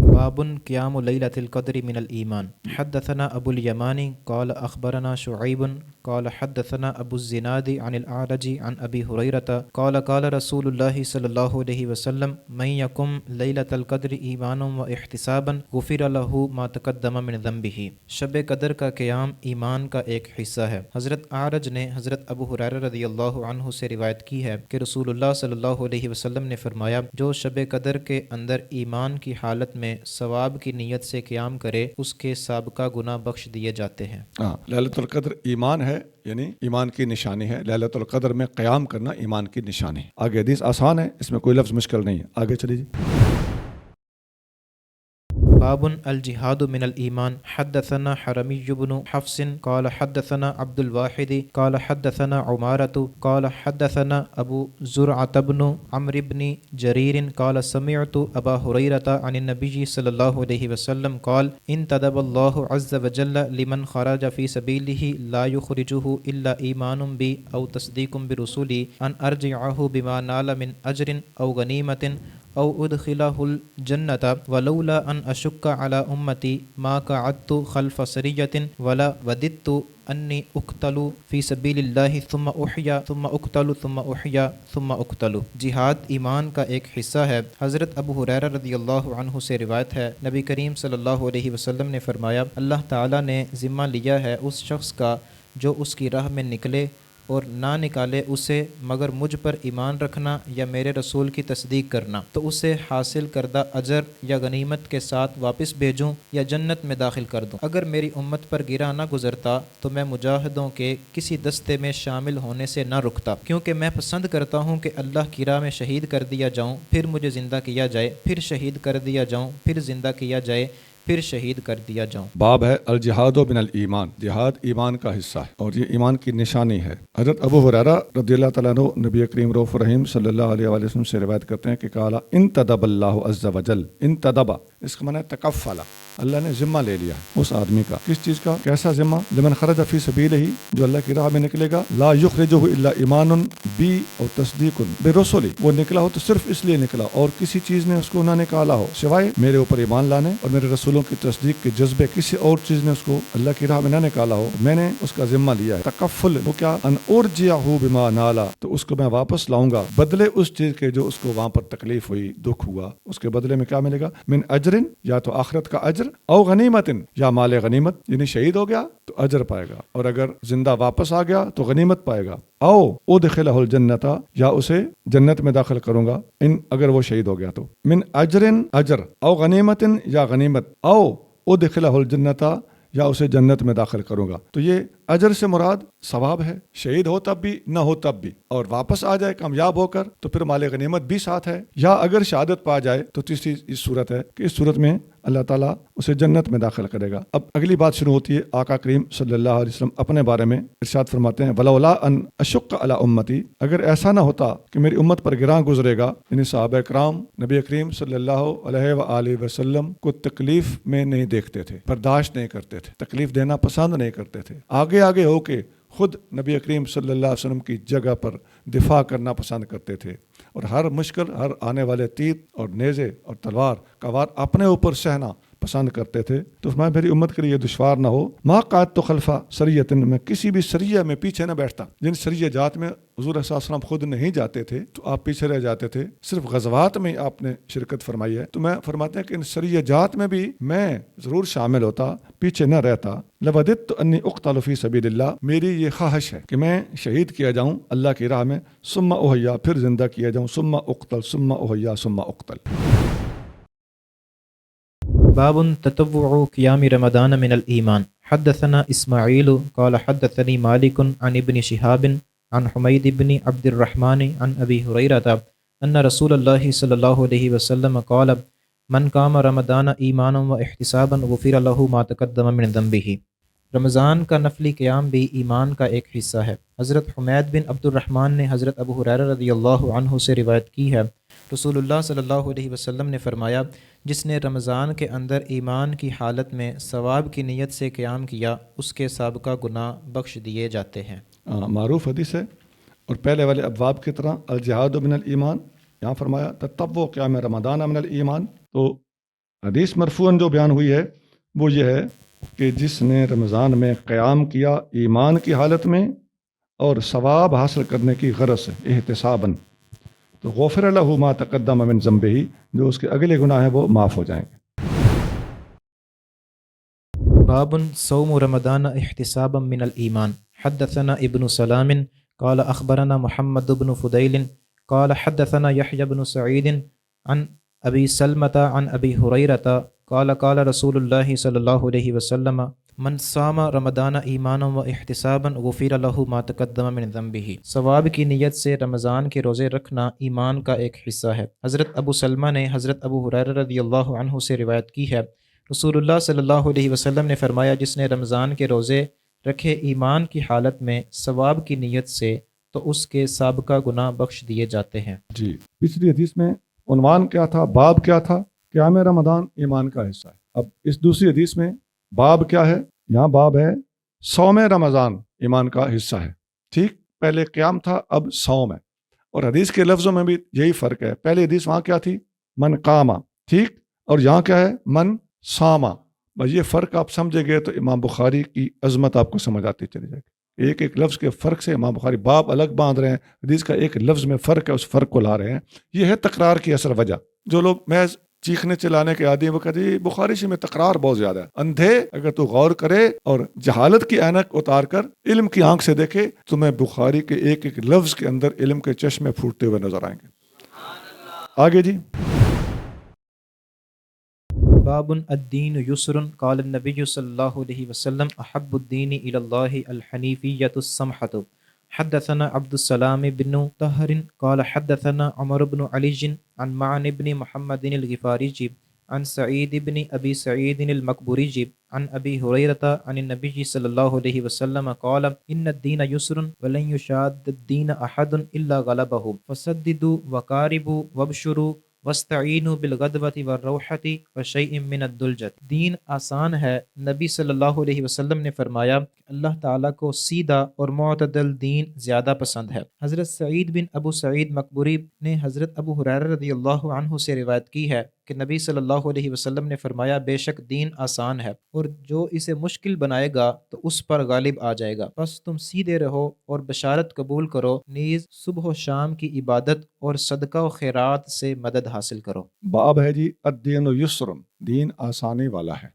باب قیام لیلۃ القدر من الایمان۔ حدثنا ابو الیمانی قال اخبرنا شعیب قال حدثنا ابو الزناد عن الاعرج عن ابی ہریرۃ قال قال رسول اللہ صلی اللہ علیہ وسلم من یقم لیلۃ القدر ایمانا واحتسابا غفر له ما تقدم من ذنبہ۔ شب قدر کا قیام ایمان کا ایک حصہ ہے۔ حضرت اعرج نے حضرت ابو ہریرہ رضی اللہ عنہ سے روایت کی ہے کہ رسول اللہ صلی اللہ علیہ وسلم نے فرمایا، جو شب قدر کے اندر ایمان کی حالت میں ثواب کی نیت سے قیام کرے اس کے سابقہ گناہ بخش دیے جاتے ہیں۔ لیلۃ القدر ایمان ہے، یعنی ایمان کی نشانی ہے۔ لیلۃ القدر میں قیام کرنا ایمان کی نشانی ہے۔ آگے حدیث آسان ہے، اس میں کوئی لفظ مشکل نہیں ہے۔ آگے چلیے۔ باب الجهاد من الإيمان. حدثنا حرمي بن حفص قال حدثنا عبد الواحد قال حدثنا عمارة قال حدثنا أبو زرعة بن عمرو بن جرير قال سمعت أبا هريرة عن النبي صلى الله عليه وسلم قال انتدب الله عز وجل لمن خرج في سبيله لا يخرجه إلا إيمان بي أو تصديق برسولي أن أرجعه بما نال من أجر أو غنيمة أو أدخله الجنة ولولا أن أشك على أمتي ما قعدت خلف سرية ولا وددت أني أقتل في سبيل الله ثم أحيا ثم أقتل ثم أحيا ثم أقتل. جہاد ایمان کا ایک حصہ ہے. حضرت ابو ہریرہ رضی اللہ عنہ سے روایت ہے، نبی کریم صلی اللہ علیہ وسلم نے فرمایا، اللہ تعالیٰ نے ذمہ لیا ہے اس شخص کا جو اس کی راہ میں نکلے اور نہ نکالے اسے مگر مجھ پر ایمان رکھنا یا میرے رسول کی تصدیق کرنا، تو اسے حاصل کردہ اجر یا غنیمت کے ساتھ واپس بھیجوں یا جنت میں داخل کر دوں. اگر میری امت پر گرا نہ گزرتا تو میں مجاہدوں کے کسی دستے میں شامل ہونے سے نہ رکتا، کیونکہ میں پسند کرتا ہوں کہ اللہ کی راہ میں شہید کر دیا جاؤں، پھر مجھے زندہ کیا جائے، پھر شہید کر دیا جاؤں، پھر زندہ کیا جائے، پھر شہید کر دیا جاؤں. باب ہے الجہاد من الایمان. جہاد ایمان کا حصہ ہے اور یہ ایمان کی نشانی ہے. حضرت ابو ہریرہ رضی اللہ تعالیٰ عنہ نبی کریم رؤوف رحیم صلی اللہ علیہ وآلہ وسلم سے روایت کرتے ہیں کہ قالا انتدب اللہ عز وجل. انتدب اس کا معنی ہے تکفل، اللہ نے ذمہ لے لیا اس آدمی کا. کس چیز کا؟ کیسا ذمہ؟ لمن خرج فی سبیلہ، جو اللہ کی راہ میں نکلے گا، لا یخرجہ الا ایمان بی اور تصدیق برسولی، وہ نکلا ہو تو صرف اس لیے نکلا اور کسی چیز نے اس کو نہ نکالا ہو سوائے میرے اوپر ایمان لانے اور میرے رسولوں کی تصدیق کے جذبے، کسی اور چیز نے اس کو اللہ کی راہ میں نہ نکالا ہو، میں نے اس کا ذمہ لیا ہے. تکفل وہ کیا؟ ان ارجعہ بما نالا، تو اس کو میں واپس لاؤں گا بدلے اس چیز کے جو اس کو وہاں پر تکلیف ہوئی، دکھ ہوا. اس کے بدلے میں کیا ملے گا؟ من اجرن، یا تو آخرت کا اجر، او غنیمت، یا مال غنیمت، یعنی شہید ہو گیا تو اجر پائے گا، اور اگر زندہ واپس آ گیا تو غنیمت پائے گا. او ادخلہ الجنت، یا اسے جنت میں داخل کروں گا اگر وہ شہید ہو گیا تو. من اجرن اجر، او غنیمت یا غنیمت، او ادخلہ الجنت یا اسے جنت میں داخل کروں گا. تو یہ اجر سے مراد ثواب ہے، شہید ہو تب بھی نہ ہو تب بھی، اور واپس آ جائے کامیاب ہو کر تو پھر مال غنیمت بھی ساتھ ہے، یا اگر شہادت پا جائے تو تیسری اس صورت ہے کہ اس صورت میں اللہ تعالیٰ اسے جنت میں داخل کرے گا. اب اگلی بات شروع ہوتی ہے. آقا کریم صلی اللہ علیہ وسلم اپنے بارے میں ارشاد فرماتے ہیں، ولولا ان اشق علی امتی، اگر ایسا نہ ہوتا کہ میری امت پر گراں گزرے گا، یعنی صحابہ کرام نبی کریم صلی اللہ علیہ وآلہ وسلم کو تکلیف میں نہیں دیکھتے تھے، برداشت نہیں کرتے تھے، تکلیف دینا پسند نہیں کرتے تھے، آگے آگے ہو کے خود نبی کریم صلی اللہ علیہ وسلم کی جگہ پر دفاع کرنا پسند کرتے تھے، اور ہر مشکل، ہر آنے والے تیر اور نیزے اور تلوار کا وار اپنے اوپر سہنا پسند کرتے تھے. تو فرمایا میری امت کے لیے یہ دشوار نہ ہو. ما قعدت خلف سریۃ، میں کسی بھی سریہ میں پیچھے نہ بیٹھتا. جن سریہ جات میں حضور صلی اللہ علیہ وسلم خود نہیں جاتے تھے تو آپ پیچھے رہ جاتے تھے، صرف غزوات میں آپ نے شرکت فرمائی ہے. تو میں فرماتے ہیں کہ ان سریہ جات میں بھی میں ضرور شامل ہوتا، پیچھے نہ رہتا. لوددت انی اقتل فی سبیل اللہ، میری یہ خواہش ہے کہ میں شہید کیا جاؤں اللہ کی راہ میں، ثم احیا، پھر زندہ کیا جاؤں، ثم اقتل، ثم احیا، ثم اقتل. باب تطوع قیام رمضان من الایمان. حدثنا اسماعیل قال حدثني مالک عن ابن شہاب عن حمید بن عبد الرحمن عن ابی ہریرہ ان رسول اللہ صلی اللہ علیہ وسلم قال من قام رمضان ایمانا و احتسابا غفر له ما تقدم من ذنبه. رمضان کا نفلی قیام بھی ایمان کا ایک حصہ ہے. حضرت حمید بن عبد الرحمن نے حضرت ابو ہریرہ رضی اللہ عنہ سے روایت کی ہے، رسول اللہ صلی اللہ علیہ وسلم نے فرمایا، جس نے رمضان کے اندر ایمان کی حالت میں ثواب کی نیت سے قیام کیا، اس کے سابقہ گناہ بخش دیے جاتے ہیں. معروف حدیث ہے، اور پہلے والے ابواب کی طرح الجہاد من الایمان، یہاں فرمایا تطوع قیام رمضان من الایمان. تو حدیث مرفوعاً جو بیان ہوئی ہے وہ یہ ہے کہ جس نے رمضان میں قیام کیا ایمان کی حالت میں اور ثواب حاصل کرنے کی غرض سے، احتساباً، تو غفر لہ ما تقدم من ذنبہ، جو اس کے اگلے گناہ ہیں وہ معاف ہو جائیں گے. باب صوم رمضان احتسابا من الایمان. حدثنا ابن سلام قال اخبرنا محمد بن فضیل قال حدثنا يحيى بن سعید عن ابی سلمة عن ابی ہریرہ قال قال رسول اللہ صلی اللہ علیہ وسلم من صام رمضان ایمانا و احتسابا غفر له ما تقدم من ذنبہ. ثواب کی نیت سے رمضان کے روزے رکھنا ایمان کا ایک حصہ ہے. حضرت ابو سلمہ نے حضرت ابو ہریرہ رضی اللہ عنہ سے روایت کی ہے، رسول اللہ صلی اللہ علیہ وسلم نے فرمایا جس نے رمضان کے روزے رکھے ایمان کی حالت میں ثواب کی نیت سے تو اس کے سابقہ گناہ بخش دیے جاتے ہیں۔ جی، پچھلی حدیث میں عنوان کیا تھا، باب کیا تھا؟ قیام رمضان ایمان کا حصہ ہے۔ اب اس دوسری حدیث میں باب کیا ہے؟ یہاں باب ہے صوم رمضان ایمان کا حصہ ہے۔ ٹھیک، پہلے قیام تھا، اب صوم ہے۔ اور حدیث کے لفظوں میں بھی یہی فرق ہے۔ پہلی حدیث وہاں کیا تھی؟ من قاما، ٹھیک، اور یہاں کیا ہے؟ من صاما۔ بس یہ فرق آپ سمجھے گئے تو امام بخاری کی عظمت آپ کو سمجھ آتی چلی جائے گی۔ ایک ایک لفظ کے فرق سے امام بخاری باب الگ باندھ رہے ہیں، حدیث کا ایک لفظ میں فرق ہے، اس فرق کو لا رہے ہیں۔ یہ ہے تکرار کی اصل وجہ۔ جو لوگ محض چیخنے چلانے کے عادی ہیں وہ کہتے ہیں بخاری سے میں تکرار بہت زیادہ ہے۔ اندھے اگر تو غور کرے اور جہالت کی اینک اتار کر علم کی آنکھ سے دیکھے تو میں بخاری کے ایک ایک لفظ کے اندر علم کے چشمے پھوٹتے ہوئے نظر آئیں گے۔ آگے جی، باب الدین یسر قال النبی صلی اللہ علیہ وسلم احب الدین الی اللہ الحنیفیۃ السمحۃ۔ حدثنا عبد السلام بن طاہر قال حدثنا عمر بن علی عن معن بن محمد الغفاری عن سعید بن ابی سعید المقبوری عن ابی ہریرہ عن النبی صلی اللہ علیہ وسلم قال ان الدین یسر ولن یشاد الدین احد الا غلبہ فسددوا وقاربوا وابشروا وَاسْتَعِینُوا بِالْغَدْوَةِ وَالرَّوْحَةِ وَشَیْءٍ مِّنَ الدُّلْجَةِ۔ دین آسان ہے۔ نبی صلی اللہ علیہ وسلم نے فرمایا کہ اللہ تعالیٰ کو سیدھا اور معتدل دین زیادہ پسند ہے۔ حضرت سعید بن ابو سعید مقبوری نے حضرت ابو ہریرہ رضی اللہ عنہ سے روایت کی ہے کہ نبی صلی اللہ علیہ وسلم نے فرمایا بے شک دین آسان ہے اور جو اسے مشکل بنائے گا تو اس پر غالب آ جائے گا، بس تم سیدھے رہو اور بشارت قبول کرو، نیز صبح و شام کی عبادت اور صدقہ و خیرات سے مدد حاصل کرو۔ باب ہے جی الدین یسر، دین آسانی والا ہے۔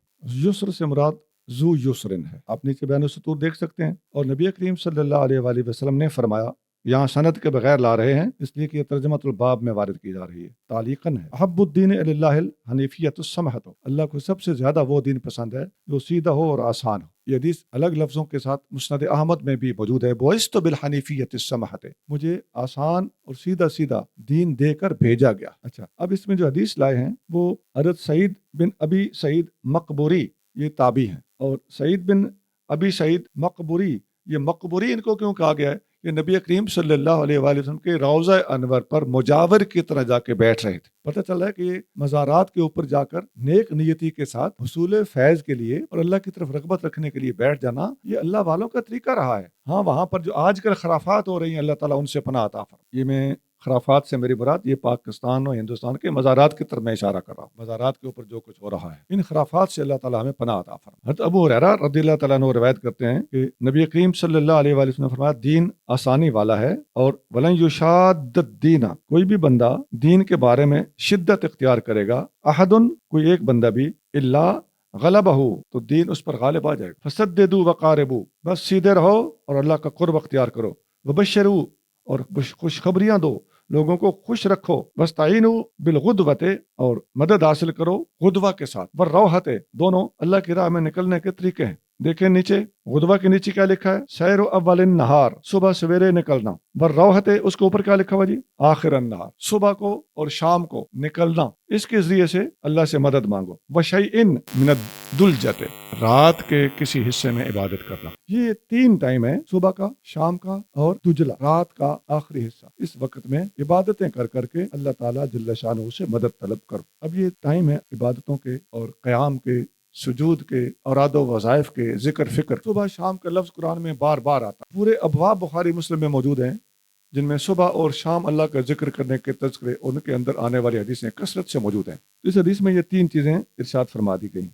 یسر سے مراد ذو یسرن ہے۔ آپ نیچے بیان السطور دیکھ سکتے ہیں۔ اور نبی کریم صلی اللہ علیہ وآلہ وسلم نے فرمایا، یہاں سند کے بغیر لا رہے ہیں اس لیے کہ یہ ترجمۃ الباب میں وارد کی جا رہی ہے، تعلیقاً ہے۔ احب الدین الی اللہ الحنیفیۃ السمحۃ، اللہ کو سب سے زیادہ وہ دین پسند ہے جو سیدھا ہو اور آسان ہو۔ یہ حدیث الگ لفظوں کے ساتھ مسند احمد میں بھی موجود ہے، بعثت بالحنیفیۃ السمحۃ، مجھے آسان اور سیدھا سیدھا دین دے کر بھیجا گیا۔ اچھا، اب اس میں جو حدیث لائے ہیں وہ حضرت سعید بن ابی سعید مقبوری، یہ تابعی ہیں، اور سعید بن ابی سعید مقبوری، یہ مقبوری ان کو کیوں کہا گیا ہے؟ یہ نبی کریم صلی اللہ علیہ وآلہ وسلم کے روضہ انور پر مجاور کی طرح جا کے بیٹھ رہے تھے۔ پتہ چل رہا ہے کہ یہ مزارات کے اوپر جا کر نیک نیتی کے ساتھ حصول فیض کے لیے اور اللہ کی طرف رغبت رکھنے کے لیے بیٹھ جانا یہ اللہ والوں کا طریقہ رہا ہے۔ ہاں، وہاں پر جو آج کل خرافات ہو رہی ہیں اللہ تعالیٰ ان سے پناہ عطا فرمائے۔ یہ میں خرافات سے میری مراد یہ پاکستان اور ہندوستان کے مزارات کی طرف میں اشارہ کر رہا ہوں، مزارات کے اوپر جو کچھ ہو رہا ہے ان خرافات سے اللہ تعالیٰ ہمیں پناہ عطا فرمائے۔ حضرت ابو ہریرہ رضی اللہ تعالیٰ عنہ روایت کرتے ہیں کہ نبی کریم صلی اللہ علیہ وآلہ وسلم نے فرمایا دین آسانی والا ہے اور ولن یشاد الدین، کوئی بھی بندہ دین کے بارے میں شدت اختیار کرے گا، احد، کوئی ایک بندہ بھی، الا غلبہ، تو دین اس پر غالب آ جائے گا۔ فسددوا وقاربوا، بس سیدھے رہو اور اللہ کا قرب اختیار کرو، وبشروا، اور خوشخبریاں دو، لوگوں کو خوش رکھو، واستعینوا بالغدوۃ، اور مدد حاصل کرو غدوہ کے ساتھ، والروحۃ، دونوں اللہ کی راہ میں نکلنے کے طریقے ہیں۔ دیکھیں نیچے غدوہ کے نیچے کیا لکھا ہے؟ سیر اول النہار، صبح سویرے نکلنا، والروحۃ اس کے اوپر کیا لکھا ہوا جی؟ آخر النہار، صبح کو اور شام کو نکلنا، اس کے ذریعے سے اللہ سے مدد مانگو، وشیء من الدلجۃ، رات کے کسی حصے میں عبادت کرنا۔ یہ تین ٹائم ہے، صبح کا، شام کا اور دجلا، رات کا آخری حصہ، اس وقت میں عبادتیں کر کر کے اللہ تعالیٰ جل شانہ سے مدد طلب کرو۔ اب یہ ٹائم ہے عبادتوں کے اور قیام کے، سجود کے، اوراد و وظائف کے، ذکر فکر۔ صبح شام کا لفظ قرآن میں بار بار آتا، پورے ابواب بخاری مسلم میں موجود ہیں جن میں صبح اور شام اللہ کا ذکر کرنے کے تذکرے، ان کے اندر آنے والی حدیثیں کثرت سے موجود ہیں۔ اس حدیث میں یہ تین چیزیں ارشاد فرما دی گئیں۔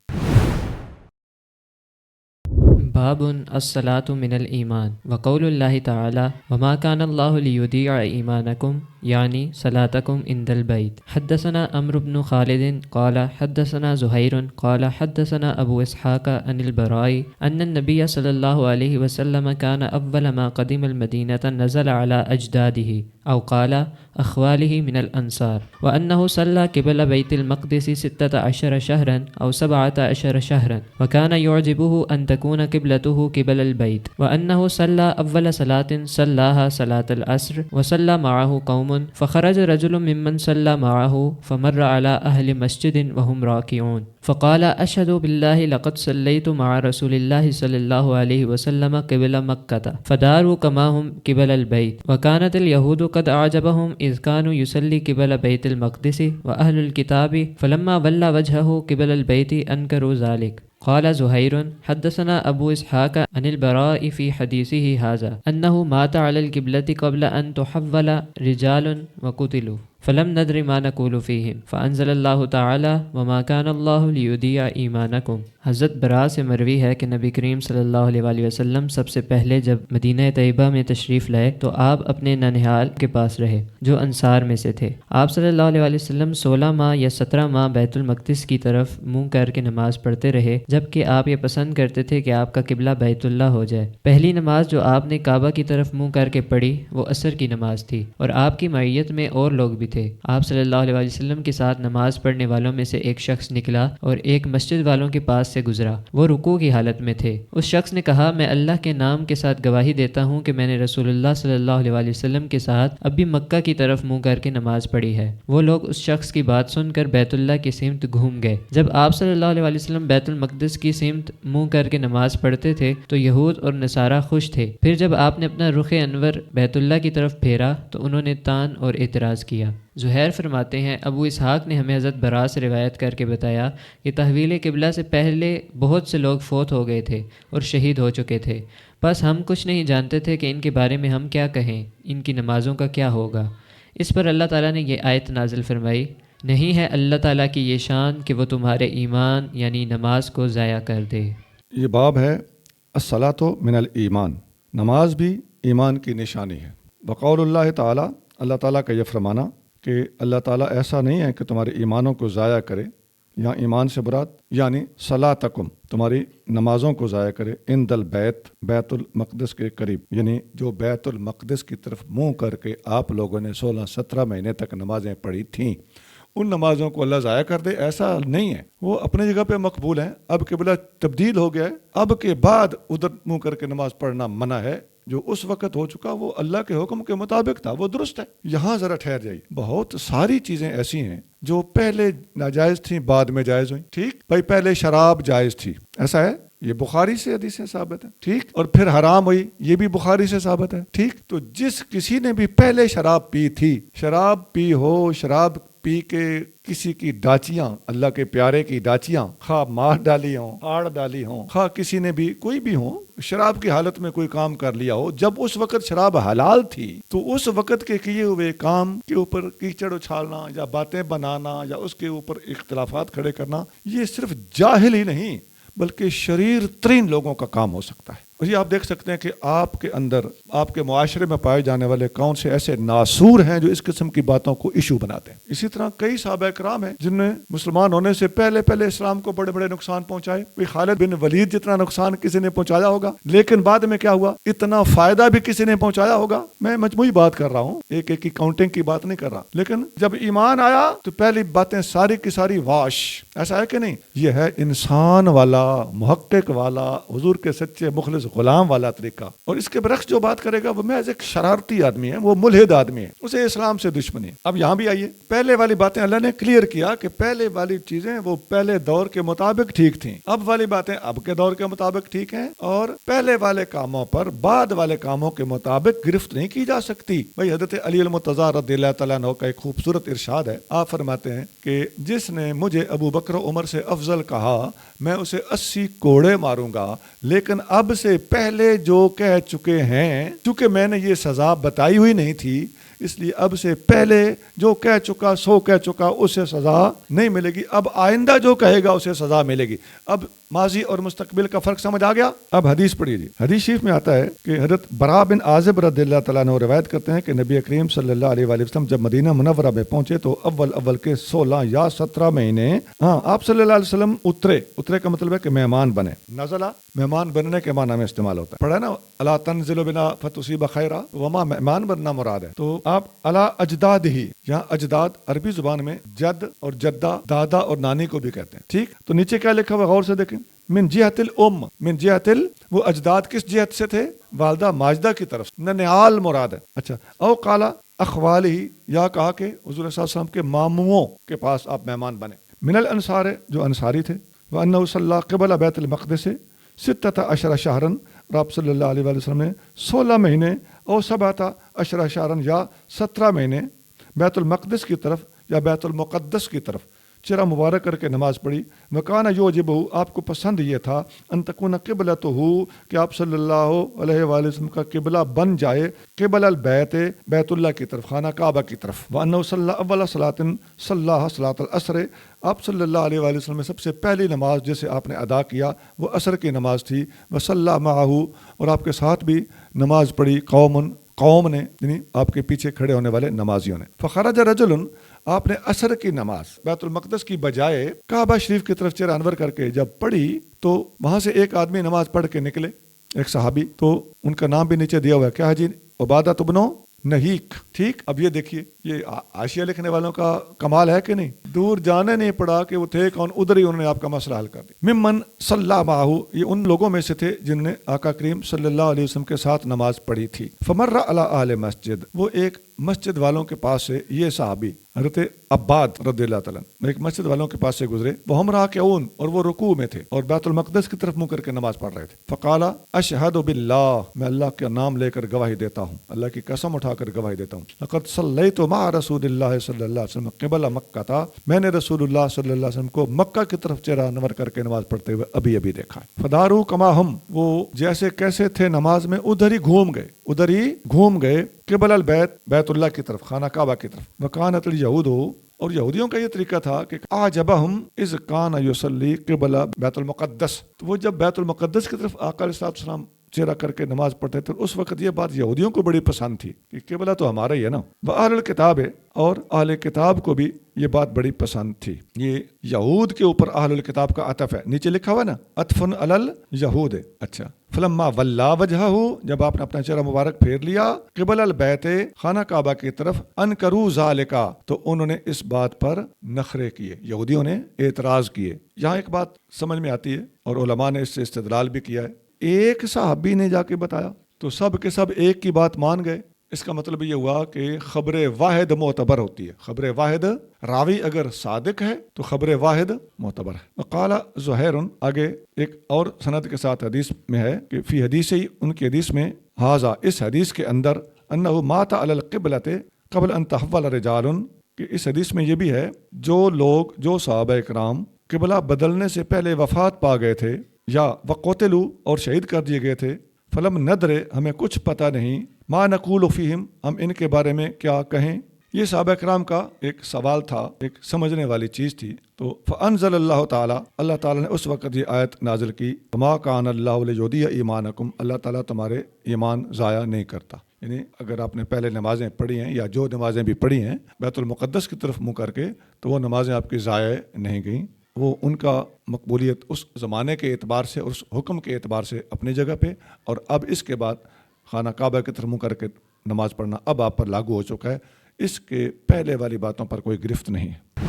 باب الصلاة من الإيمان وقول الله تعالى وما كان الله ليضيع إيمانكم يعني صلاتكم عند البيت۔ حدثنا عمرو بن خالد قال حدثنا زهير قال حدثنا أبو إسحاق عن البراء أن النبي صلى الله عليه وسلم كان أول ما قدم المدينة نزل على أجداده أو قال أخواله من الأنصار، وأنه صلى قبل بيت المقدس 16 شهرا أو 17 شهرا، وكان يعجبه أن تكون قبلته قبل البيت، وأنه صلى أول صلاة صلاها صلاة العصر، وصلى معه قوم قوم فخرج رجل ممن صلى معه فمر على أهل مسجد وهم راكعون فقال أشهد بالله لقد صليت مع رسول الله صلى الله عليه وسلم قبل مكة فداروا كما هم قبل البيت وكانت اليهود قد أعجبهم إذ كانوا يصلي قبل بيت المقدس وأهل الكتاب فلما ولى وجهه قبل البيت أنكروا ذلك. قال زهير حدثنا أبو إسحاق عن البراء في حديثه هذا أنه مات على القبلة قبل أن تحول رجال وقتلوا فلم ندر ما نقول فيهم فأنزل الله تعالى وما كان الله ليضيع ایمانکم. حضرت برا سے مروی ہے کہ نبی کریم صلی اللہ علیہ وآلہ وسلم سب سے پہلے جب مدینہ طیبہ میں تشریف لائے تو آپ اپنے ننہال کے پاس رہے جو انصار میں سے تھے. آپ صلی اللہ علیہ وآلہ وسلم 16 ماہ یا 17 ماہ بیت المقدس کی طرف منہ کر کے نماز پڑھتے رہے جبکہ آپ یہ پسند کرتے تھے کہ آپ کا قبلہ بیت اللہ ہو جائے. پہلی نماز جو آپ نے کعبہ کی طرف منہ کر کے پڑھی وہ عصر کی نماز تھی اور آپ کی معیت میں اور لوگ بھی تھے. آپ صلی اللہ علیہ وآلہ وسلم کے ساتھ نماز پڑھنے والوں میں سے ایک شخص نکلا اور ایک مسجد والوں کے پاس سے گزرا. وہ رکوع کی حالت میں تھے. اس شخص نے کہا میں اللہ کے نام کے ساتھ گواہی دیتا ہوں کہ میں نے رسول اللہ صلی اللہ علیہ وآلہ وسلم کے ساتھ اب بھی مکہ کی طرف منہ کر کے نماز پڑھی ہے. وہ لوگ اس شخص کی بات سن کر بیت اللہ کی سمت گھوم گئے. جب آپ صلی اللہ علیہ وآلہ وسلم بیت المقدس کی سمت منہ کر کے نماز پڑھتے تھے تو یہود اور نصارہ خوش تھے. پھر جب آپ نے اپنا رخ انور بیت اللہ کی طرف پھیرا تو انہوں نے تان اور اعتراض کیا. زہیر فرماتے ہیں ابو اسحاق نے ہمیں حضرت برا سے روایت کر کے بتایا کہ تحویل قبلہ سے پہلے بہت سے لوگ فوت ہو گئے تھے اور شہید ہو چکے تھے. بس ہم کچھ نہیں جانتے تھے کہ ان کے بارے میں ہم کیا کہیں, ان کی نمازوں کا کیا ہوگا. اس پر اللہ تعالیٰ نے یہ آیت نازل فرمائی نہیں ہے اللہ تعالیٰ کی یہ شان کہ وہ تمہارے ایمان یعنی نماز کو ضائع کر دے. یہ باب ہے الصلاۃ من الایمان. نماز بھی ایمان کی نشانی ہے. بقول اللہ تعالیٰ, اللہ تعالیٰ کا یہ فرمانا کہ اللہ تعالیٰ ایسا نہیں ہے کہ تمہارے ایمانوں کو ضائع کرے. یہاں ایمان سے مراد یعنی صلاتکم تمہاری نمازوں کو ضائع کرے عند البیت بیت المقدس کے قریب, یعنی جو بیت المقدس کی طرف منہ کر کے آپ لوگوں نے 16-17 مہینے تک نمازیں پڑھی تھیں ان نمازوں کو اللہ ضائع کر دے, ایسا نہیں ہے. وہ اپنی جگہ پہ مقبول ہیں. اب قبلہ تبدیل ہو گیا ہے, اب کے بعد ادھر منہ کر کے نماز پڑھنا منع ہے. جو اس وقت ہو چکا وہ اللہ کے حکم کے مطابق تھا, وہ درست ہے. یہاں ذرا ٹھہر جائیے. بہت ساری چیزیں ایسی ہیں جو پہلے ناجائز تھیں بعد میں جائز ہوئیں. ٹھیک بھائی, پہلے شراب جائز تھی, ایسا ہے, یہ بخاری سے حدیث سے ثابت ہے. ٹھیک, اور پھر حرام ہوئی, یہ بھی بخاری سے ثابت ہے. ٹھیک, تو جس کسی نے بھی پہلے شراب پی تھی, شراب پی ہو, شراب پی کے کسی کی ڈاچیاں, اللہ کے پیارے کی ڈاچیاں خواہ مار ڈالی ہوں, آڑ ڈالی ہوں, خواہ کسی نے بھی کوئی بھی ہو شراب کی حالت میں کوئی کام کر لیا ہو, جب اس وقت شراب حلال تھی تو اس وقت کے کیے ہوئے کام کے اوپر کیچڑ اچھالنا یا باتیں بنانا یا اس کے اوپر اختلافات کھڑے کرنا, یہ صرف جاہل ہی نہیں بلکہ شریر ترین لوگوں کا کام ہو سکتا ہے. اور یہ آپ دیکھ سکتے ہیں کہ آپ کے اندر, آپ کے معاشرے میں پائے جانے والے کون سے ایسے ناسور ہیں جو اس قسم کی باتوں کو ایشو بناتے ہیں. اسی طرح کئی صحابہ کرام ہیں جن نے مسلمان ہونے سے پہلے اسلام کو بڑے بڑے نقصان پہنچائے. کوئی خالد بن ولید جتنا نقصان کسی نے پہنچایا ہوگا, لیکن بعد میں کیا ہوا, اتنا فائدہ بھی کسی نے پہنچایا ہوگا. میں مجموعی بات کر رہا ہوں, ایک ایک کی کاؤنٹنگ کی بات نہیں کر رہا. لیکن جب ایمان آیا تو پہلی باتیں ساری کی ساری واش. ایسا ہے کہ نہیں؟ یہ ہے انسان والا, محقق والا, حضور کے سچے مخلص غلام والا طریقہ. اور اس کے برعکس جو بات کرے گا وہ محض ایک شرارتی آدمی ہے, وہ ملحد آدمی ہے, اسے اسلام سے دشمنی. اب یہاں بھی آئیے, پہلے والی باتیں اللہ نے کلیئر کیا کہ پہلے والی چیزیں وہ پہلے دور کے مطابق ٹھیک تھیں, اب والی باتیں اب کے دور کے مطابق ٹھیک ہیں, اور پہلے والے کاموں پر بعد والے کاموں کے مطابق گرفت نہیں کی جا سکتی. بھائی حضرت علی المرتضیٰ رضی اللہ تعالیٰ عنہ کا ایک خوبصورت ارشاد ہے. آپ فرماتے ہیں کہ جس نے مجھے ابو بکر و عمر سے افضل کہا میں اسے 80 کوڑے ماروں گا, لیکن اب سے پہلے جو کہہ چکے ہیں, چونکہ میں نے یہ سزا بتائی ہوئی نہیں تھی اس لیے اب سے پہلے جو کہہ چکا سو کہہ چکا, اسے سزا نہیں ملے گی. اب آئندہ جو کہے گا اسے سزا ملے گی. اب ماضی اور مستقبل کا فرق سمجھ آ گیا. اب حدیث پڑھیے جی. حدیث شریف میں آتا ہے کہ حضرت برا بن عازب رضی اللہ تعالیٰ عنہ روایت کرتے ہیں کہ نبی کریم صلی اللہ علیہ وآلہ وسلم جب مدینہ منورہ میں پہنچے تو اول کے 16 یا 17 مہینے آپ صلی اللہ علیہ وسلم اترے کا مطلب ہے کہ مہمان بنے. نزلہ مہمان بننے کے معنی میں استعمال ہوتا ہے. پڑھا نا الا تنزل بنا فتصیب خیرا, وما مہمان بننا مراد ہے. تو آپ الا اجداد ہی, یہاں اجداد عربی زبان میں جد اور جدہ, دادا اور نانی کو بھی کہتے ہیں. ٹھیک, تو نیچے کیا لکھا ہوا غور سے دیکھیں, من جہت الام, من جہت وہ اجداد کس جہت سے تھے, والدہ ماجدہ کی طرف, ننیال مراد ہے. اچھا, او قالا اخوالی یا کہا کہ حضور صلی اللہ علیہ وسلم کے ماموں کے پاس آپ مہمان بنے، من الانصار جو انصاری تھے، وانہ صلی قبل بیت المقدس 16 شہرن، اور آپ صلی اللہ علیہ وآلہ وسلم نے 16 مہینے اور 17 شہرن یا 17 مہینے بیت المقدس کی طرف یا بیت المقدس کی طرف چہرہ مبارک کر کے نماز پڑھی۔ وکانہ یوجبہ، آپ کو پسند یہ تھا، ان تکون قبلتہ، کہ آپ صلی اللہ علیہ وآلہ وسلم کا قبلہ بن جائے قبل البیت، بیت اللہ کی طرف، خانہ کعبہ کی طرف۔ وانہ صلی اول صلاۃ صلاح صلاۃ العصر، آپ صلی اللہ علیہ وآلہ وسلم میں سب سے پہلی نماز جسے آپ نے ادا کیا وہ عصر کی نماز تھی۔ وصلی معہ، اور آپ کے ساتھ بھی نماز پڑھی قوم نے، یعنی آپ کے پیچھے کھڑے ہونے والے نمازیوں نے۔ فخرج رجل، آپ نے عصر کی نماز بیت المقدس کی بجائے کعبہ شریف کی طرف چہرہ انور کر کے جب پڑھی تو وہاں سے ایک آدمی نماز پڑھ کے نکلے، ایک صحابی، تو ان کا نام بھی نیچے دیا ہوا ہے، کیا ہے جی؟ عبادہ بن نہیک۔ ٹھیک، اب یہ دیکھیے، یہ حاشیہ لکھنے والوں کا کمال ہے کہ نہیں، دور جانے نہیں پڑا کہ وہ تھے کون، ادھر ہی انہوں نے آپ کا مسئلہ حل کر دیا۔ ممن صلی معہ، یہ ان لوگوں میں سے تھے جن نے آقا کریم صلی اللہ علیہ وسلم کے ساتھ نماز پڑھی تھی۔ فمر علی اہل مسجد، وہ ایک مسجد والوں کے پاس سے، یہ صحابی حضرت عباد رضی اللہ تعالیٰ ایک مسجد والوں کے پاس سے گزرے، وہ ہم راکعون، اور وہ رکوع میں تھے اور بیت المقدس کی طرف منہ کر کے نماز پڑھ رہے تھے۔ فقال اشہد باللہ، میں اللہ کا نام لے کر گواہی دیتا ہوں، اللہ کی قسم اٹھا کر گواہی دیتا ہوں، لقد صلیت مع رسول اللہ صلی اللہ علیہ وسلم قبل مکہ تھا، میں نے رسول اللہ صلی اللہ علیہ وسلم کو مکہ کی طرف چہرہ انور کر کے نماز پڑھتے ہوئے ابھی دیکھا ہے۔ فدارو کما ہم، وہ جیسے کیسے تھے نماز میں ادھر ہی گھوم گئے قبل البیت، بیت اللہ کی طرف، خانہ کعبہ کی طرف۔ وکانت الیہود، اور یہودیوں کا یہ طریقہ تھا کہ اعجبہم اذ کان یصلی قبل بیت المقدس، تو وہ جب بیت المقدس کی طرف آقا علیہ السلام چہرہ کر کے نماز پڑھتے تھے، اس وقت یہ بات یہودیوں کو بڑی پسند تھی کہ قبلہ تو ہمارا ہی ہے نا۔ وَأَهْلُ الْكِتَابِ، اور اہل کتاب کو بھی یہ بات بڑی پسند تھی۔ یہ یہود کے اوپر اہل الکتاب کا عطف ہے، نیچے لکھا ہوا نا عطف علی الیہود۔ اچھا، فلما ولا وجہہ، جب آپ نے اپنا چہرہ مبارک پھیر لیا قبل البیت، خانہ کعبہ کی طرف، انکروا ذالک، تو انہوں نے اس بات پر نخرے کیے، یہودیوں نے اعتراض کیے۔ یہاں ایک بات سمجھ میں آتی ہے اور علماء نے اس سے استدلال بھی کیا ہے، ایک صحابی نے جا کے بتایا تو سب کے سب ایک کی بات مان گئے، اس کا مطلب یہ ہوا کہ خبر واحد معتبر ہوتی ہے، خبر واحد، راوی اگر صادق ہے تو خبر واحد معتبر ہے۔ وقال زہیر، آگے ایک اور سند کے ساتھ حدیث میں ہے کہ فی حدیث، ان کی حدیث میں، ہاذا، اس حدیث کے اندر، انہ مات علی القبلۃ قبل ان تحول رجال، کہ اس حدیث میں یہ بھی ہے جو صحابہ کرام قبلہ بدلنے سے پہلے وفات پا گئے تھے یا وقتلوا، اور شہید کر دیے گئے تھے، فلم ندرے، ہمیں کچھ پتہ نہیں، ما نقول فیہم، ہم ان کے بارے میں کیا کہیں۔ یہ صحابہ کرام کا ایک سوال تھا، ایک سمجھنے والی چیز تھی۔ تو فانزل اللہ تعالیٰ، اللہ تعالیٰ نے اس وقت یہ آیت نازل کی، وما کان اللہ لیضیع ایمانکم، اللہ تعالیٰ تمہارے ایمان ضائع نہیں کرتا۔ یعنی اگر آپ نے پہلے نمازیں پڑھی ہیں یا جو نمازیں بھی پڑھی ہیں بیت المقدس کی طرف منہ کر کے، تو وہ نمازیں آپ کی ضائع نہیں گئیں، وہ ان کا مقبولیت اس زمانے کے اعتبار سے اور اس حکم کے اعتبار سے اپنی جگہ پہ، اور اب اس کے بعد خانہ کعبہ کی طرف منہ کر کے نماز پڑھنا اب آپ پر لاگو ہو چکا ہے، اس کے پہلے والی باتوں پر کوئی گرفت نہیں ہے۔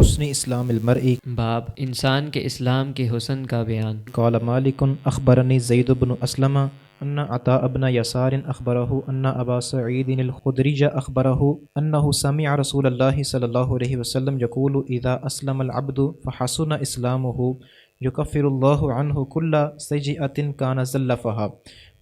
حسن اسلام المرء، باب انسان کے اسلام کے حسن کا بیان۔ قال مالک اخبرنی زید بن اسلم ان عطاء بن یسار اخبره ان ابا سعید الخدری اخبره انه سمع رسول الله صلی اللہ علیہ وسلم یقول اذا اسلم العبد فحسن اسلامه يكفر الله عنه كل سيئة كان زلفها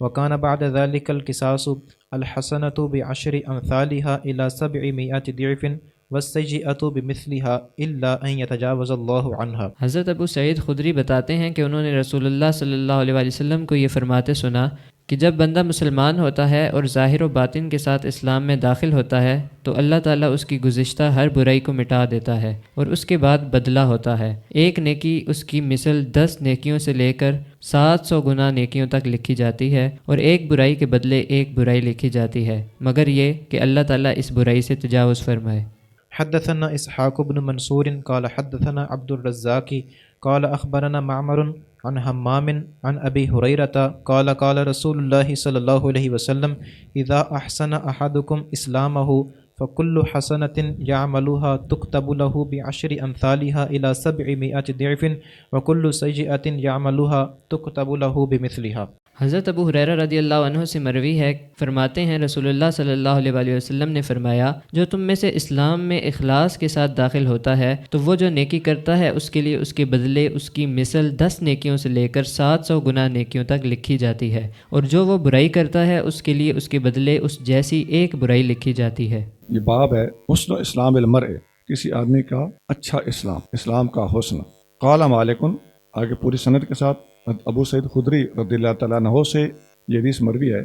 وكان بعد ذلك القصاص الحسنة بعشر امثالها الى 700 ضعف والسيئة بمثلها الا ان يتجاوز الله عنها۔ حضرت ابو سعید خدری بتاتے ہیں کہ انہوں نے رسول اللہ صلی اللہ علیہ وسلم کو یہ فرماتے سنا کہ جب بندہ مسلمان ہوتا ہے اور ظاہر و باطن کے ساتھ اسلام میں داخل ہوتا ہے تو اللہ تعالیٰ اس کی گزشتہ ہر برائی کو مٹا دیتا ہے اور اس کے بعد بدلہ ہوتا ہے۔ ایک نیکی اس کی مثل 10 نیکیوں سے لے کر 700 گنا نیکیوں تک لکھی جاتی ہے، اور ایک برائی کے بدلے ایک برائی لکھی جاتی ہے، مگر یہ کہ اللہ تعالیٰ اس برائی سے تجاوز فرمائے۔ حدثنا اسحاق بن منصور قال حدثنا عبد الرزاق قال اخبرنا معمر عن حمام عن ابی ہریرہ قال قال رسول اللہ صلی اللہ علیہ وسلم اذا احسن احدکم اسلامہ فکل حسنۃ یعملها تکتب له بعشر امثالها الى 700 ضعف وکل سیئۃ یعملها تکتب له بمثلها۔ حضرت ابو ہریرہ رضی اللہ عنہ سے مروی ہے، فرماتے ہیں رسول اللہ صلی اللہ علیہ وآلہ وسلم نے فرمایا، جو تم میں سے اسلام میں اخلاص کے ساتھ داخل ہوتا ہے تو وہ جو نیکی کرتا ہے اس کے لیے اس کے بدلے اس کی مثل 10 نیکیوں سے لے کر 700 گنا نیکیوں تک لکھی جاتی ہے، اور جو وہ برائی کرتا ہے اس کے لیے اس کے بدلے اس جیسی ایک برائی لکھی جاتی ہے۔ یہ باب ہے حسن اسلام المرء، کسی آدمی کا اچھا اسلام کا حسن۔ قال مالک، آگے پوری سند کے ساتھ ابو سعید خدری رضی اللہ تعالیٰ عنہ سے یہ حدیث مروی ہے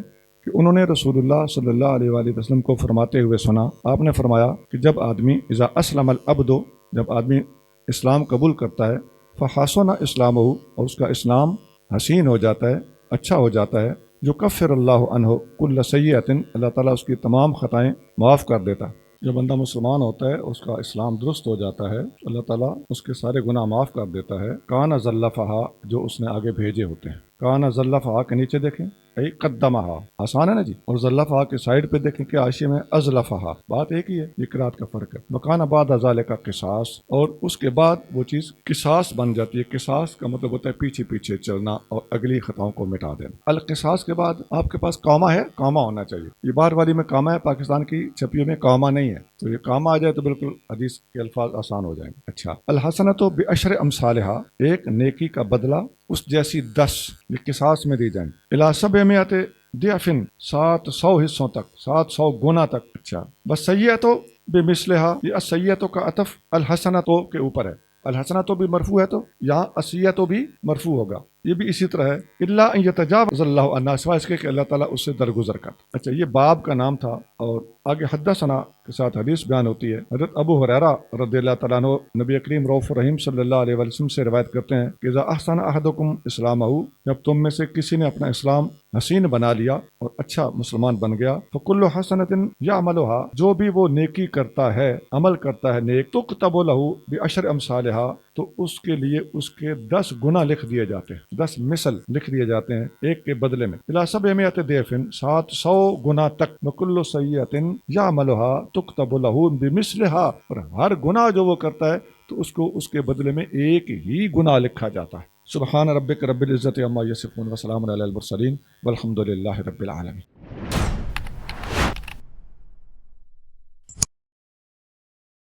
کہ انہوں نے رسول اللہ صلی اللہ علیہ وآلہ وسلم کو فرماتے ہوئے سنا، آپ نے فرمایا کہ جب آدمی اذا اسلم العبد، جب آدمی اسلام قبول کرتا ہے، فحسن اسلامہ، اور اس کا اسلام حسین ہو جاتا ہے، اچھا ہو جاتا ہے، جو کفر اللہ عنہ کل سیئۃ، اللہ تعالیٰ اس کی تمام خطائیں معاف کر دیتا ہے۔ جب بندہ مسلمان ہوتا ہے، اس کا اسلام درست ہو جاتا ہے، اللہ تعالیٰ اس کے سارے گناہ معاف کر دیتا ہے۔ کان زلفہا، جو اس نے آگے بھیجے ہوتے ہیں، کان زلفہا کے نیچے دیکھیں ای قدمہا، آسان ہے نا جی، اور زلفہا کے سائڈ پہ دیکھیں کہ حاشیے میں ازلفہا، بات ایک ہی ہے، یہ قرات کا فرق ہے۔ وکان بعد ذالک قصاص، اور اس کے بعد وہ چیز قصاص بن جاتی ہے۔ قصاص کا مطلب ہوتا ہے پیچھے پیچھے چلنا اور اگلی خطاؤں کو مٹا دینا۔ القصاص کے بعد آپ کے پاس کامہ ہے، کامہ ہونا چاہیے، یہ بار والی میں کامہ ہے، پاکستان کی چھپیوں میں کامہ نہیں ہے، تو یہ کامہ آ جائے تو بالکل حدیث کے الفاظ آسان ہو جائیں گے۔ اچھا، الحسنۃ بعشر امثالہا، ایک نیکی کا بدلہ اس جیسی 10 یہ قصاص میں دی جائیں گے، الی 700 ضعف، 700 حصوں تک، 700 گنا تک۔ اچھا، بس سیئۃ بمثلہا، یہ السیئۃ کا عطف الحسنۃ کے اوپر ہے، الحسنۃ بھی مرفوع ہے تو یہاں السیئۃ بھی مرفوع ہوگا، یہ بھی اسی طرح ہے، الا ان یتجاوز اللہ عنہ، سوائے اس کے کہ اللہ تعالیٰ اس سے درگزر کر۔ اچھا، یہ باب کا نام تھا، اور آگے حدثنا کے ساتھ حدیث بیان ہوتی ہے۔ حضرت ابو ہریرہ رضی اللہ تعالیٰ عنہ نبی کریم رؤوف الرحیم صلی اللہ علیہ وسلم سے روایت کرتے ہیں کہ اذا احسن احدکم اسلامہ، جب تم میں سے کسی نے اپنا اسلام حسین بنا لیا اور اچھا مسلمان بن گیا، فکل حسنۃ یعملھا، جو بھی وہ نیکی کرتا ہے، عمل کرتا ہے نیک، تکتب لہ بعشر امثالھا، تو اس کے لیے اس کے 10 گنا لکھ دیے جاتے ہیں، 10 مثل لکھ دیے جاتے ہیں ایک کے بدلے میں، الی 700 ضعف، 700 گنا تک، وکل سیئۃ یعملھا تکتب لہ بمثلھا، اور ہر گناہ جو وہ کرتا ہے تو اس کو اس کے بدلے میں ایک ہی گناہ لکھا جاتا ہے۔ سبحان ربک رب العزت عما یصفون وسلام علی المرسلین والحمد للہ رب العالمین۔